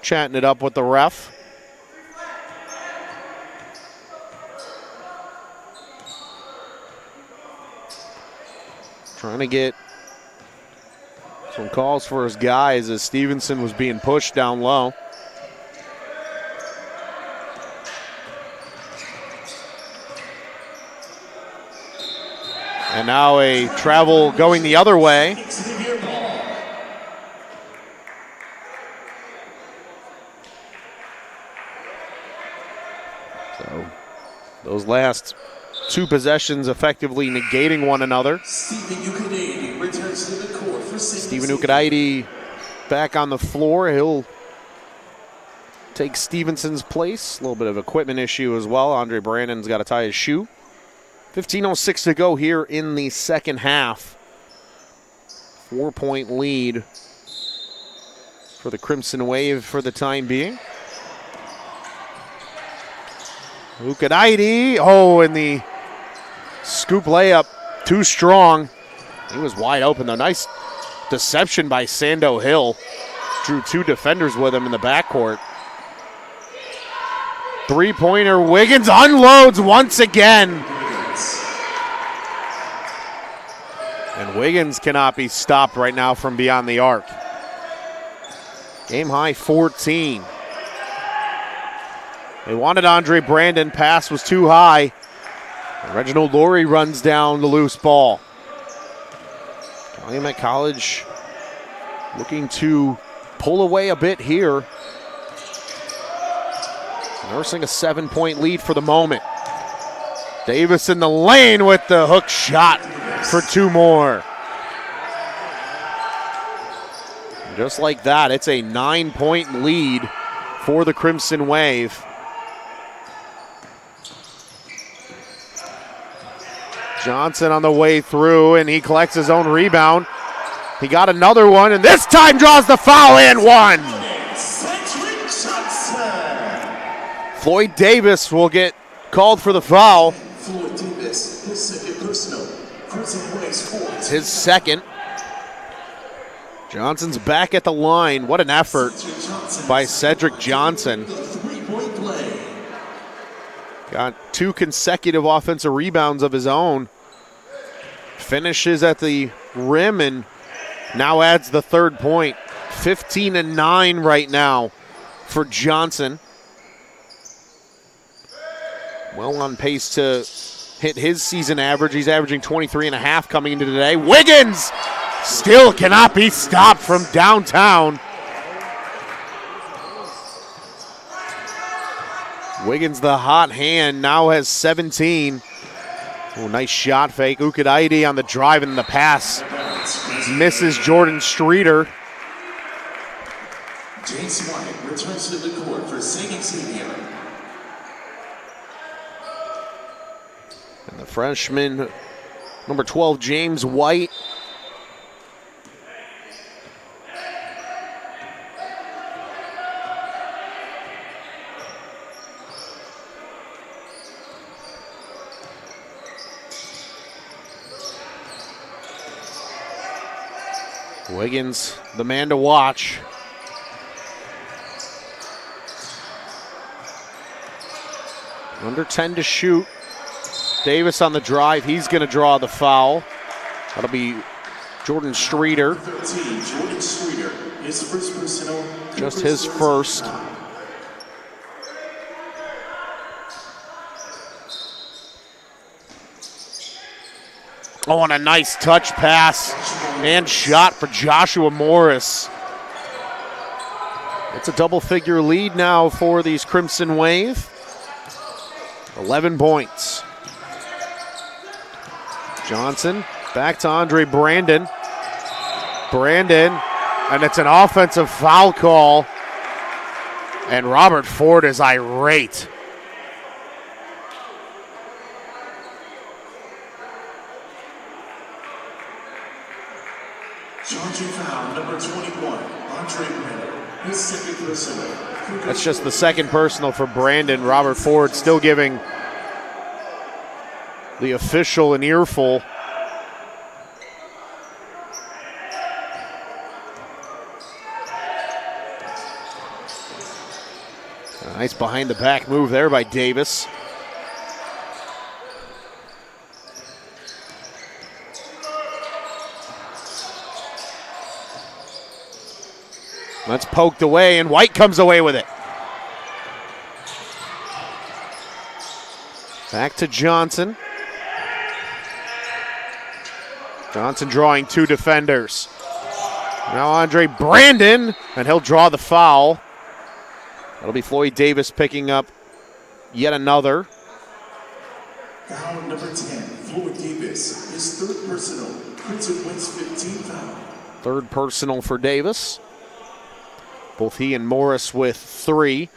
chatting it up with the ref. Trying to get some calls for his guys as Stevenson was being pushed down low. And now a travel going the other way. So those last two possessions effectively negating one another. Stephen Ukadaidi returns to the court for Stephen Ukadaidi back on the floor. He'll take Stevenson's place. A little bit of equipment issue as well. Andre Brandon's got to tie his shoe. 15:06 to go here in the second half. 4-point lead for the Crimson Wave for the time being. Ukadaidi, and the scoop layup, too strong. He was wide open though. Nice deception by Sando Hill. Drew two defenders with him in the backcourt. Three-pointer, Wiggins unloads once again. And Wiggins cannot be stopped right now from beyond the arc. Game high 14. They wanted Andre Brandon. Pass was too high. And Reginald Laurie runs down the loose ball. Calumet College looking to pull away a bit here. Nursing a 7-point lead for the moment. Davis in the lane with the hook shot for two more. And just like that, it's a 9-point lead for the Crimson Wave. Johnson on the way through, and he collects his own rebound. He got another one, and this time draws the foul and one. Floyd Davis will get called for the foul. Floyd Davis, his second personal. Crimson Wave's fourth. His second. Johnson's back at the line. What an effort by Cedric Johnson. Three-point play. Got two consecutive offensive rebounds of his own. Finishes at the rim and now adds the third point. 15-9 right now for Johnson. Well on pace to hit his season average. He's averaging 23.5 coming into today. Wiggins still cannot be stopped from downtown. Wiggins, the hot hand, now has 17. Oh, nice shot fake. Ukadaidi on the drive and the pass. Misses Jordan Streeter. James White returns to the court for St. Xavier. And the freshman, number 12, James White. Wiggins, the man to watch. Under 10 to shoot. Davis on the drive. He's going to draw the foul. That'll be Jordan Streeter. 13, Jordan Streeter, his first personal. Just his first. Oh, and a nice touch pass and shot for Joshua Morris. It's a double-figure lead now for these Crimson Wave. 11 points. Johnson back to Andre Brandon. Brandon, and it's an offensive foul call. And Robert Ford is irate. Charging foul, number 21, Andre Brandon, his second personal. That's just the second personal for Brandon. Robert Ford still giving the official an earful. A nice behind the back move there by Davis. That's poked away, and White comes away with it. Back to Johnson. Johnson drawing 2 defenders. Now Andre Brandon, and he'll draw the foul. That'll be Floyd Davis picking up yet another. Foul number 10, Floyd Davis, his 3rd personal. Crimson wins 15 foul. 3rd personal for Davis. Both he and Morris with 3.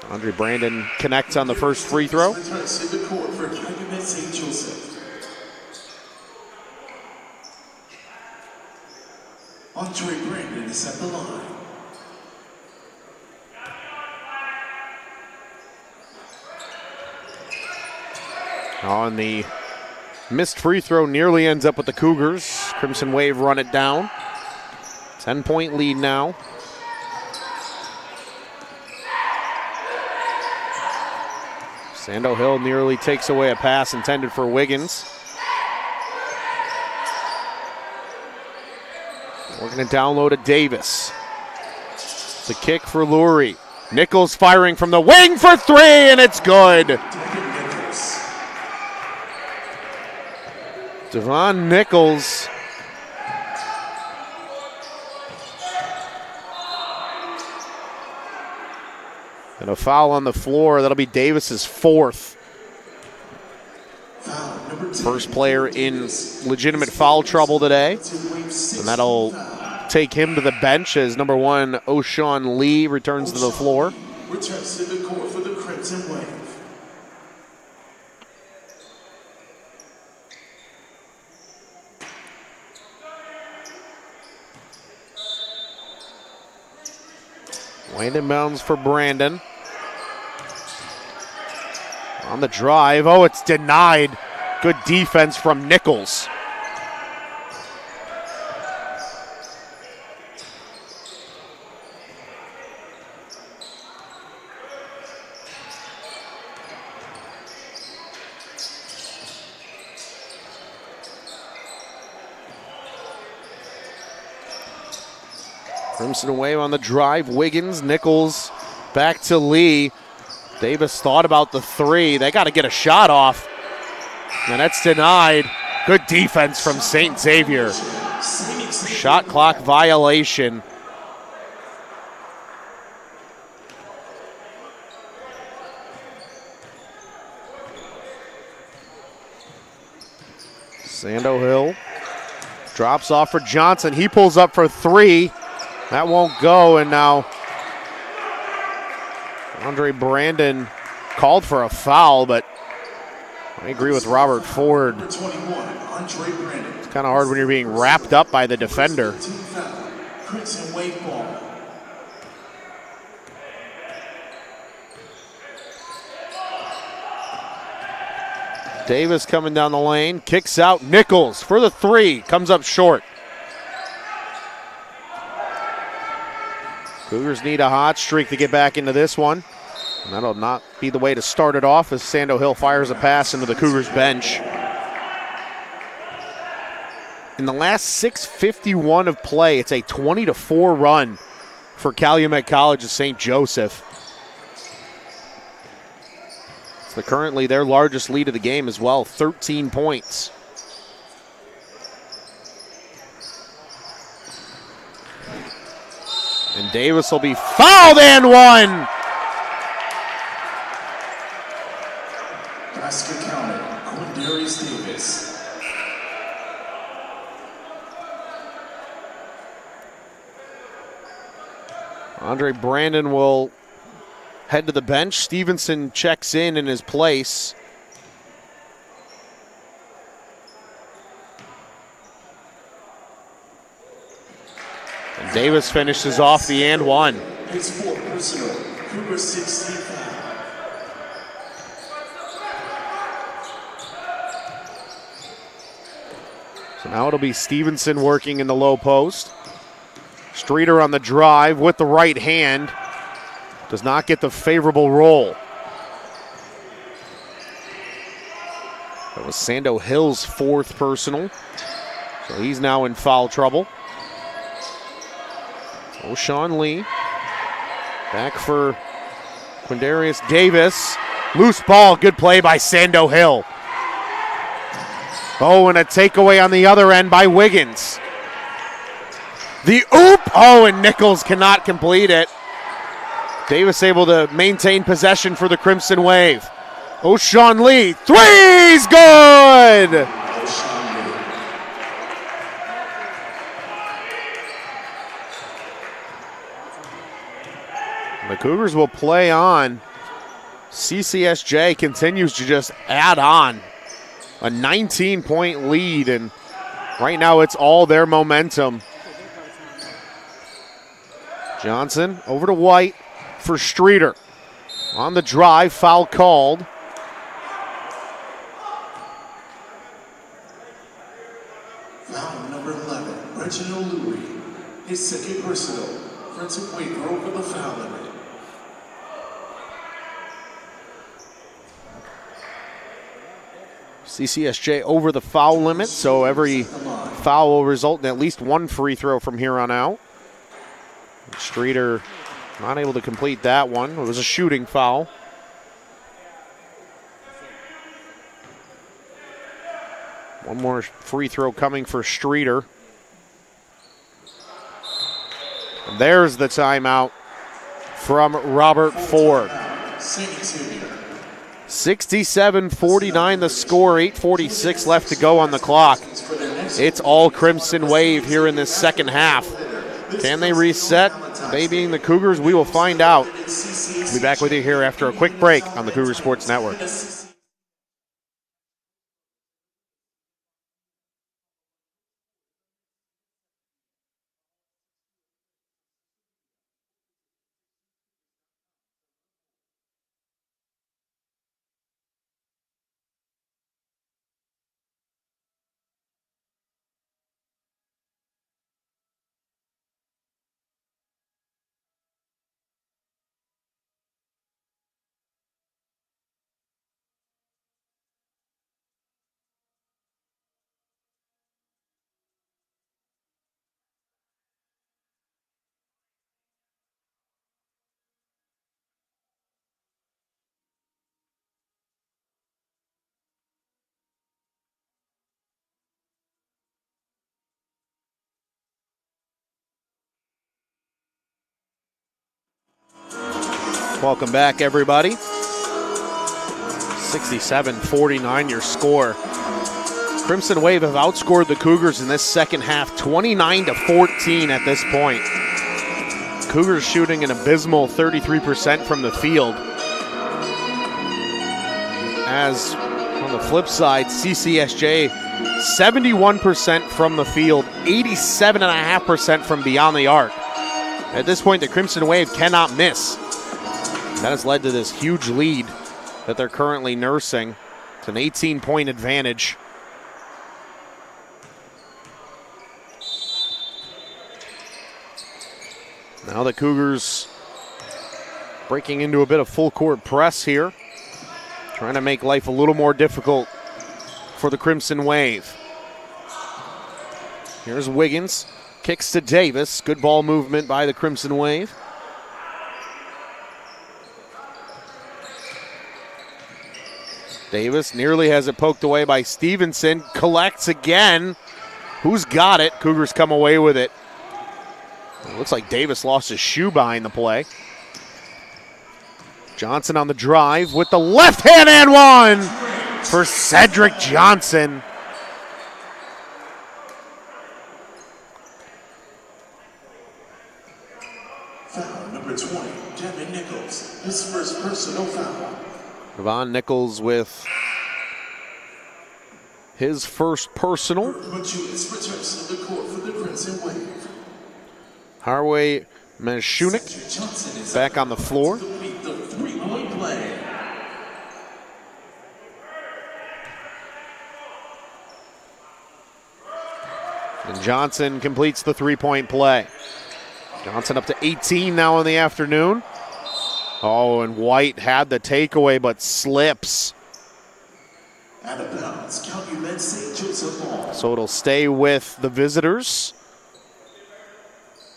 Andre Brandon connects on the first free throw. Andre Brandon is at the line. On the missed free throw, nearly ends up with the Cougars. Crimson Wave run it down. 10-point lead now. Sando Hill nearly takes away a pass intended for Wiggins. We're going to download a Davis. The kick for Lurie. Nichols firing from the wing for 3, and it's good. Devon Nichols. And a foul on the floor. That'll be Davis's 4th. First player in legitimate foul trouble today. And that'll take him to the bench as number 1, O'Shawn Lee, returns to the floor. Returns to the court for the Crimson Wave. Wayne inbounds for Brandon. On the drive. Oh, it's denied. Good defense from Nichols. Crimson Wave on the drive. Wiggins, Nichols, back to Lee. Davis thought about the 3. They got to get a shot off. And that's denied. Good defense from St. Xavier. Shot clock violation. Sando Hill drops off for Johnson. He pulls up for 3. That won't go, and now Andre Brandon called for a foul, but I agree with Robert Ford. It's kind of hard when you're being wrapped up by the defender. Davis coming down the lane, kicks out. Nichols for the 3, comes up short. Cougars need a hot streak to get back into this one. And that'll not be the way to start it off as Sando Hill fires a pass into the Cougars bench. In the last 6:51 of play, it's a 20-4 run for Calumet College of St. Joseph. It's currently their largest lead of the game as well, 13 points. And Davis will be fouled and 1. Basket counted, Quindarius Davis. Andre Brandon will head to the bench. Stevenson checks in his place. And Davis finishes off the and 1. His 4th personal, Cougar 16. So now it'll be Stevenson working in the low post. Streeter on the drive with the right hand. Does not get the favorable roll. That was Sando Hill's 4th personal. So he's now in foul trouble. O'Shawn Lee. Back for Quindarius Davis. Loose ball, good play by Sando Hill. Oh, and a takeaway on the other end by Wiggins. The oop! Oh, and Nichols cannot complete it. Davis able to maintain possession for the Crimson Wave. O'Shawn Lee, three's good! The Cougars will play on. CCSJ continues to just add on. A 19-point lead, and right now it's all their momentum. Johnson over to White for Streeter. On the drive, foul called. Foul number 11, Reginald Louis. His second personal. Crimson Wave over the foul limit. CCSJ over the foul limit, so every foul will result in at least one free throw from here on out. Streeter not able to complete that one. It was a shooting foul. One more free throw coming for Streeter. And there's the timeout from Robert Ford. 67-49 the score, 8:46 left to go on the clock. It's all Crimson Wave here in this second half. Can they reset? They being the Cougars, we will find out. We'll be back with you here after a quick break on the Cougar Sports Network. Welcome back, everybody. 67-49 your score. Crimson Wave have outscored the Cougars in this second half 29-14 at this point. Cougars shooting an abysmal 33% from the field. As on the flip side, CCSJ 71% from the field, 87.5% from beyond the arc. At this point, the Crimson Wave cannot miss. That has led to this huge lead that they're currently nursing. It's an 18-point advantage. Now the Cougars breaking into a bit of full court press here, trying to make life a little more difficult for the Crimson Wave. Here's Wiggins, kicks to Davis. Good ball movement by the Crimson Wave. Davis nearly has it poked away by Stevenson. Collects again. Who's got it? Cougars come away with it. It looks like Davis lost his shoe behind the play. Johnson on the drive with the left hand and one for Cedric Johnson. Foul number 20, Devin Nichols. His first personal foul. Devon Nichols with his first personal. Harway Meshunik back on the floor. And Johnson completes the three-point play. Johnson up to 18 now in the afternoon. Oh, and White had the takeaway, but slips. Out of bounds, Calumet St. Joseph ball. So it'll stay with the visitors.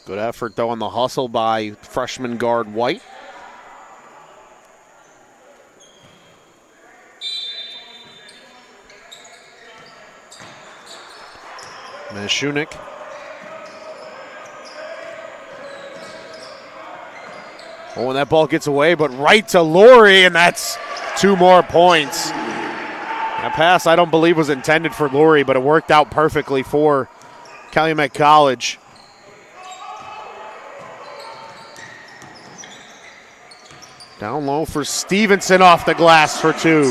Good effort, though, on the hustle by freshman guard White. Mashunik. Oh, and that ball gets away, but right to Laurie, and that's 2 more points. That pass, I don't believe, was intended for Laurie, but it worked out perfectly for Calumet College. Down low for Stevenson off the glass for 2.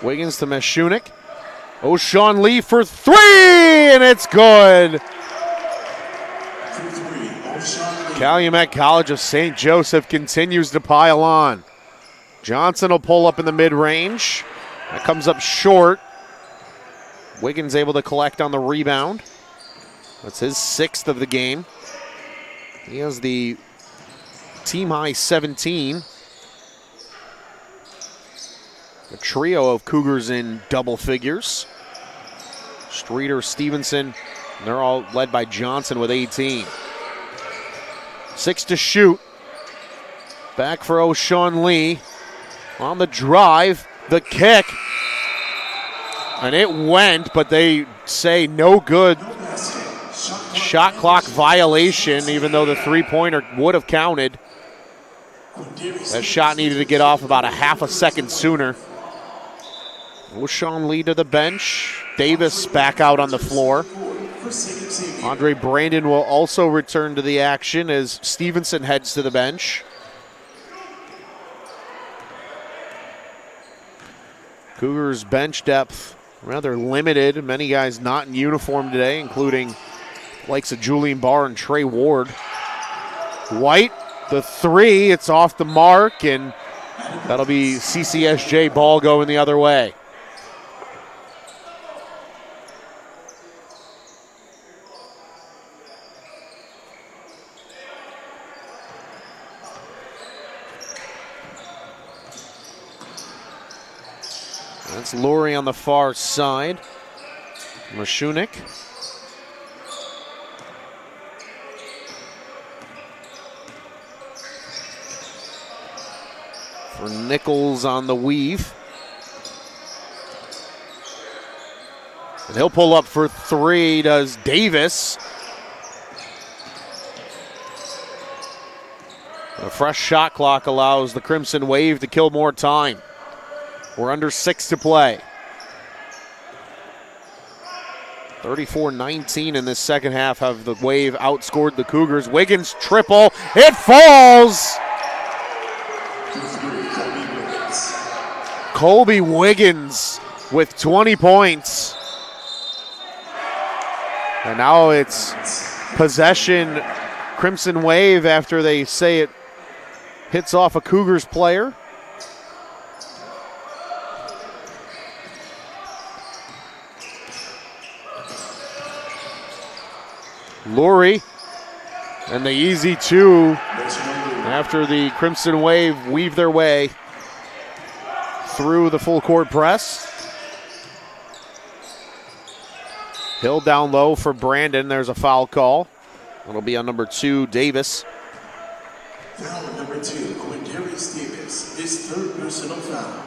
Wiggins to Mashunik. O'Shawn Lee for 3, and it's good. Calumet College of St. Joseph continues to pile on. Johnson will pull up in the mid-range. That comes up short. Wiggins able to collect on the rebound. That's his 6th of the game. He has the team-high 17. A trio of Cougars in double figures. Streeter, Stevenson, and they're all led by Johnson with 18. 6 to shoot. Back for O'Shawn Lee. On the drive, the kick. And it went, but they say no good. Shot clock violation, even though the 3-pointer would have counted. That shot needed to get off about a half a second sooner. O'Shawn Lee to the bench. Davis back out on the floor. Andre Brandon will also return to the action as Stevenson heads to the bench. Cougars bench depth rather limited. Many guys not in uniform today, including likes of Julian Barr and Trey Ward. White, the 3, it's off the mark, and that'll be CCSJ ball going the other way. That's Laurie on the far side. Mashunik. For Nichols on the weave. And he'll pull up for 3, does Davis. A fresh shot clock allows the Crimson Wave to kill more time. We're under 6 to play. 34-19 in this second half. Have the Wave outscored the Cougars. Wiggins triple. It falls. Colby Wiggins with 20 points. And now it's possession Crimson Wave after they say it hits off a Cougars player. Laurie and the easy 2 after the Crimson Wave weave their way through the full court press. Hill down low for Brandon. There's a foul call. It'll be on number 2, Davis. Foul number 2, Quindarius Davis, his 3rd personal foul.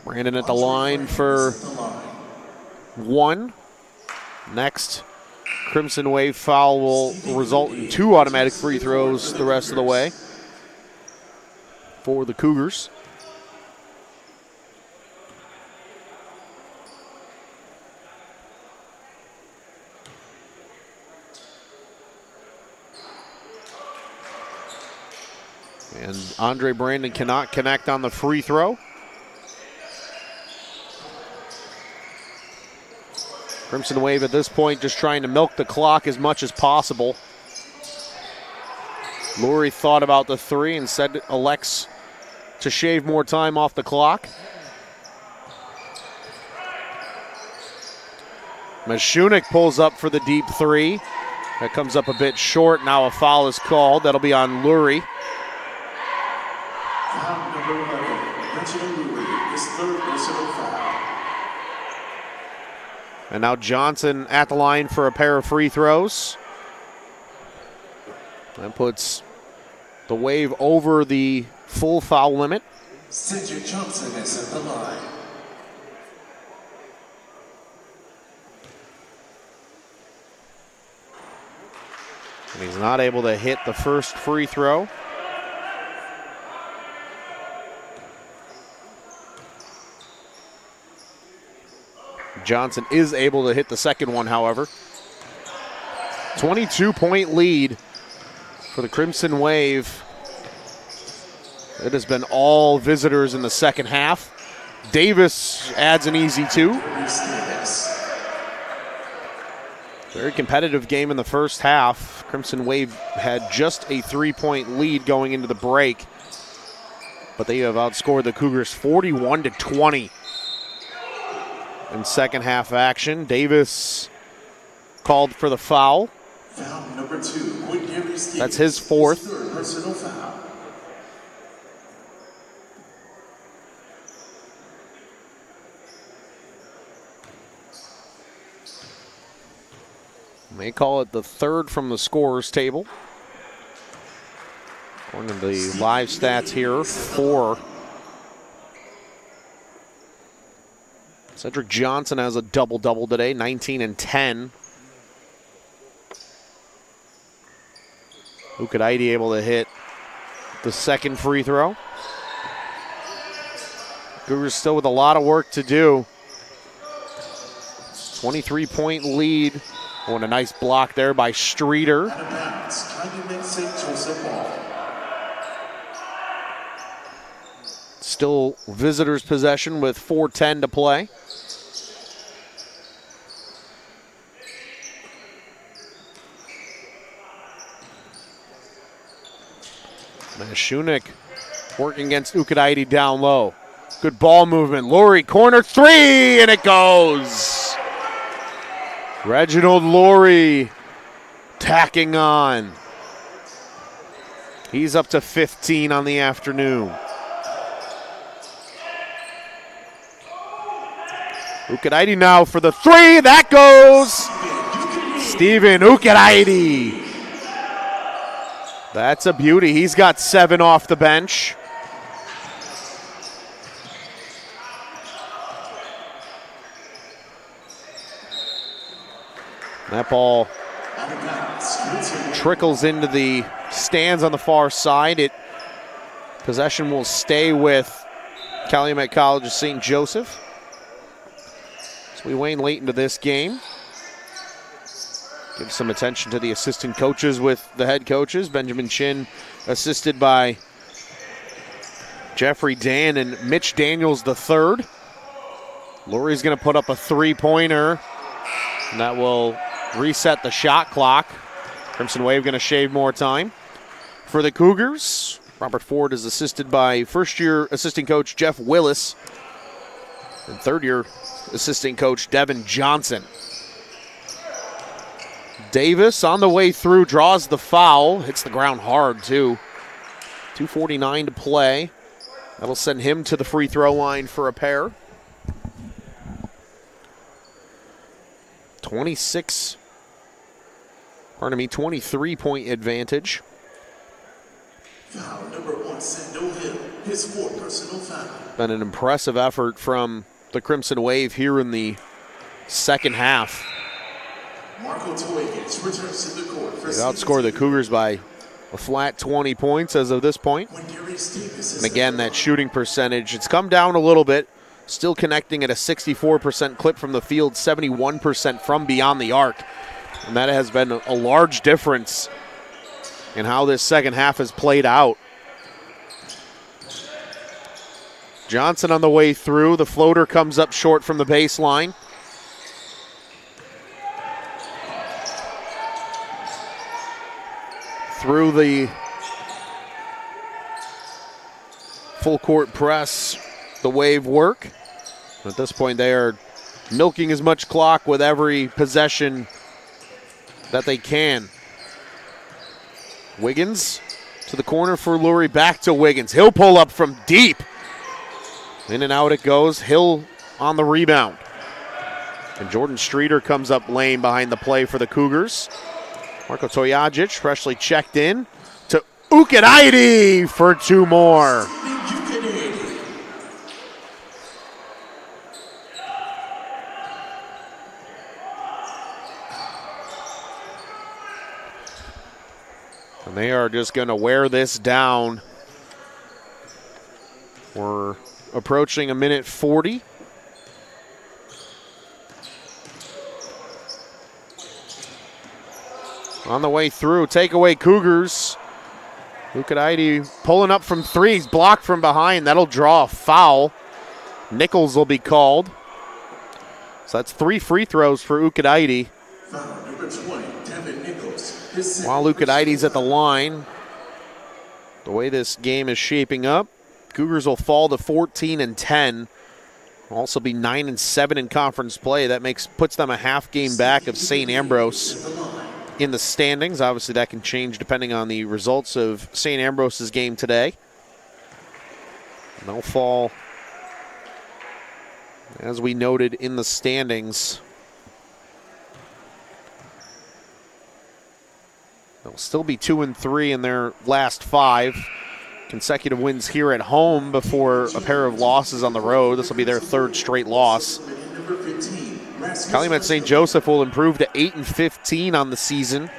Brandon at the line for 1. Next Crimson Wave foul will result in 2 automatic free throws the rest of the way for the Cougars. And Andre Brandon cannot connect on the free throw. Crimson Wave at this point just trying to milk the clock as much as possible. Laurie thought about the 3 and said elects to shave more time off the clock. Mashunik pulls up for the deep 3. That comes up a bit short. Now a foul is called. That'll be on Laurie. Foul number 11, Reginald Laurie, his 3rd personal foul. And now Johnson at the line for a pair of free throws. That puts The Wave over the full foul limit. Cedric Johnson is at the line. And he's not able to hit the first free throw. Johnson is able to hit the second one, however. 22-point lead for the Crimson Wave. It has been all visitors in the second half. Davis adds an easy two. Very competitive game in the first half. Crimson Wave had just a 3-point lead going into the break, but they have outscored the Cougars 41-20 in second half action. Davis called for the foul. Foul number 2. That's his fourth. Third personal foul. They call it the third from the scorers table. According to the live stats here, 4. Cedric Johnson has a double-double today, 19 and 10. Ukadaidi able to hit the second free throw. Cougars still with a lot of work to do. 23-point lead. Oh, and a nice block there by Streeter. Out of bounds, Calumet St. Joseph ball. Still visitors' possession with 4:10 to play. Mashunik working against Ukadaidi down low. Good ball movement. Laurie corner 3, and it goes. Reginald Laurie tacking on. He's up to 15 on the afternoon. Ukadaidi now for the 3. That goes. Steven Ukadaidi. That's a beauty. He's got 7 off the bench. That ball trickles into the stands on the far side. Possession will stay with Calumet College of St. Joseph. So we wane late into this game. Give some attention to the assistant coaches with the head coaches. Benjamin Chin assisted by Jeffrey Dan and Mitch Daniels III. Laurie's going to put up a 3-pointer, and that will reset the shot clock. Crimson Wave going to shave more time. For the Cougars, Robert Ford is assisted by first-year assistant coach Jeff Willis and third-year assistant coach Devin Johnson. Davis on the way through, draws the foul, hits the ground hard too. 2:49 to play. That'll send him to the free throw line for a pair. 23-point advantage. Foul number 1, Sando Hill, his 4th personal foul. Been an impressive effort from the Crimson Wave here in the second half. Marco Toygas returns to the court for they outscored the Cougars by a flat 20 points as of this point. And again, that shooting percentage, it's come down a little bit. Still connecting at a 64% clip from the field, 71% from beyond the arc. And that has been a large difference in how this second half has played out. Johnson on the way through. The floater comes up short from the baseline. Through the full court press, the Wave work. At this point, they are milking as much clock with every possession that they can. Wiggins to the corner for Lurie, back to Wiggins. He'll pull up from deep. In and out it goes. Hill on the rebound. And Jordan Streeter comes up lane behind the play for the Cougars. Marco Toyajic freshly checked in to Ukadaidi for 2 more. And they are just going to wear this down. We're approaching 1:40. On the way through, takeaway Cougars. Ukadaidi pulling up from 3. He's blocked from behind. That'll draw a foul. Nichols will be called. So that's 3 free throws for Ukadaidi. While Ukadaidi's at the line, the way this game is shaping up, Cougars will fall to 14-10. Also be 9-7 in conference play. That puts them a half game back of St. Ambrose in the standings. Obviously, that can change depending on the results of St. Ambrose's game today. And they'll fall, as we noted, in the standings. They'll still be 2-3 in their last 5 consecutive wins here at home before a pair of losses on the road. This will be their 3rd straight loss. Calumet St. Joseph will improve to 8-15 on the season.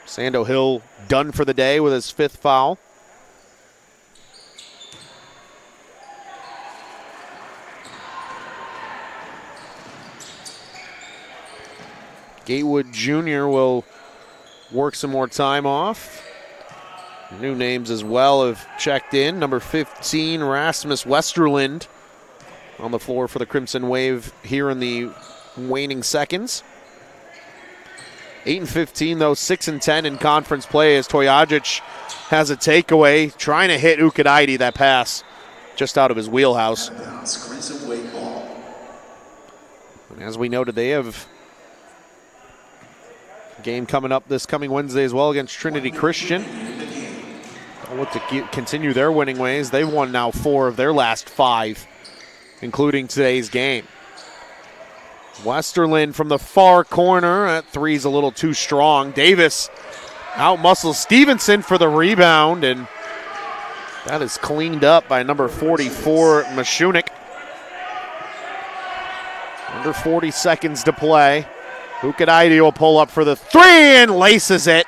Sando Hill done for the day with his 5th foul. Gatewood Jr. will work some more time off. New names as well have checked in. Number 15, Rasmus Westerland, on the floor for the Crimson Wave here in the waning seconds. 8-15, though, 6-10 in conference play as Toyajic has a takeaway, trying to hit Ukadaidi. That pass just out of his wheelhouse. And as we noted, they have a game coming up this coming Wednesday as well against Trinity Christian. They'll look to continue their winning ways. They've won now 4 of their last 5, including today's game. Westerland from the far corner. That 3's a little too strong. Davis out-muscles Stevenson for the rebound, and that is cleaned up by number 44, Mashunik. Under 40 seconds to play. Ukadaidi will pull up for the 3 and laces it.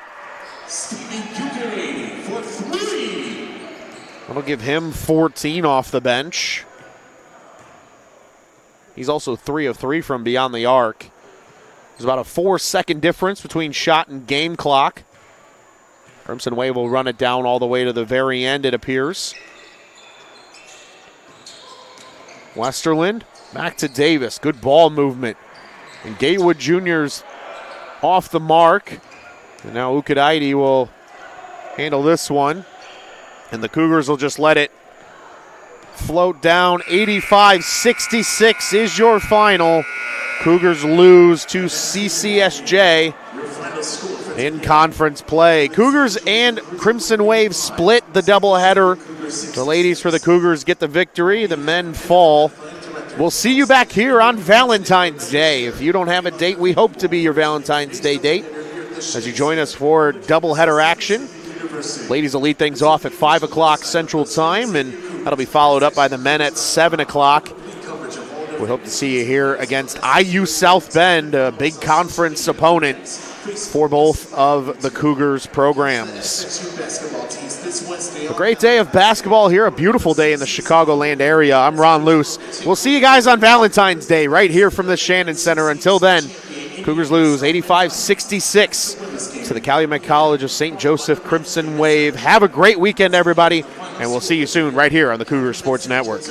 That'll give him 14 off the bench. He's also 3 of 3 from beyond the arc. There's about a 4-second difference between shot and game clock. Crimson Wave will run it down all the way to the very end, it appears. Westerland back to Davis. Good ball movement. And Gatewood Jr.'s off the mark. And now Ukadaidi will handle this one. And the Cougars will just let it float down. 85-66 is your final. Cougars lose to CCSJ in conference play. Cougars and Crimson Wave split the doubleheader. The ladies for the Cougars get the victory. The men fall. We'll see you back here on Valentine's Day. If you don't have a date, we hope to be your Valentine's Day date as you join us for doubleheader action. Ladies will lead things off at 5 o'clock Central Time, and that'll be followed up by the men at 7 o'clock. We hope to see you here against IU South Bend, a big conference opponent for both of the Cougars programs. A great day of basketball here, a beautiful day in the Chicagoland area. I'm Ron Luce. We'll see you guys on Valentine's Day right here from the Shannon Center. Until then, Cougars lose 85-66 to the Calumet College of St. Joseph Crimson Wave. Have a great weekend, everybody, and we'll see you soon right here on the Cougar Sports Network.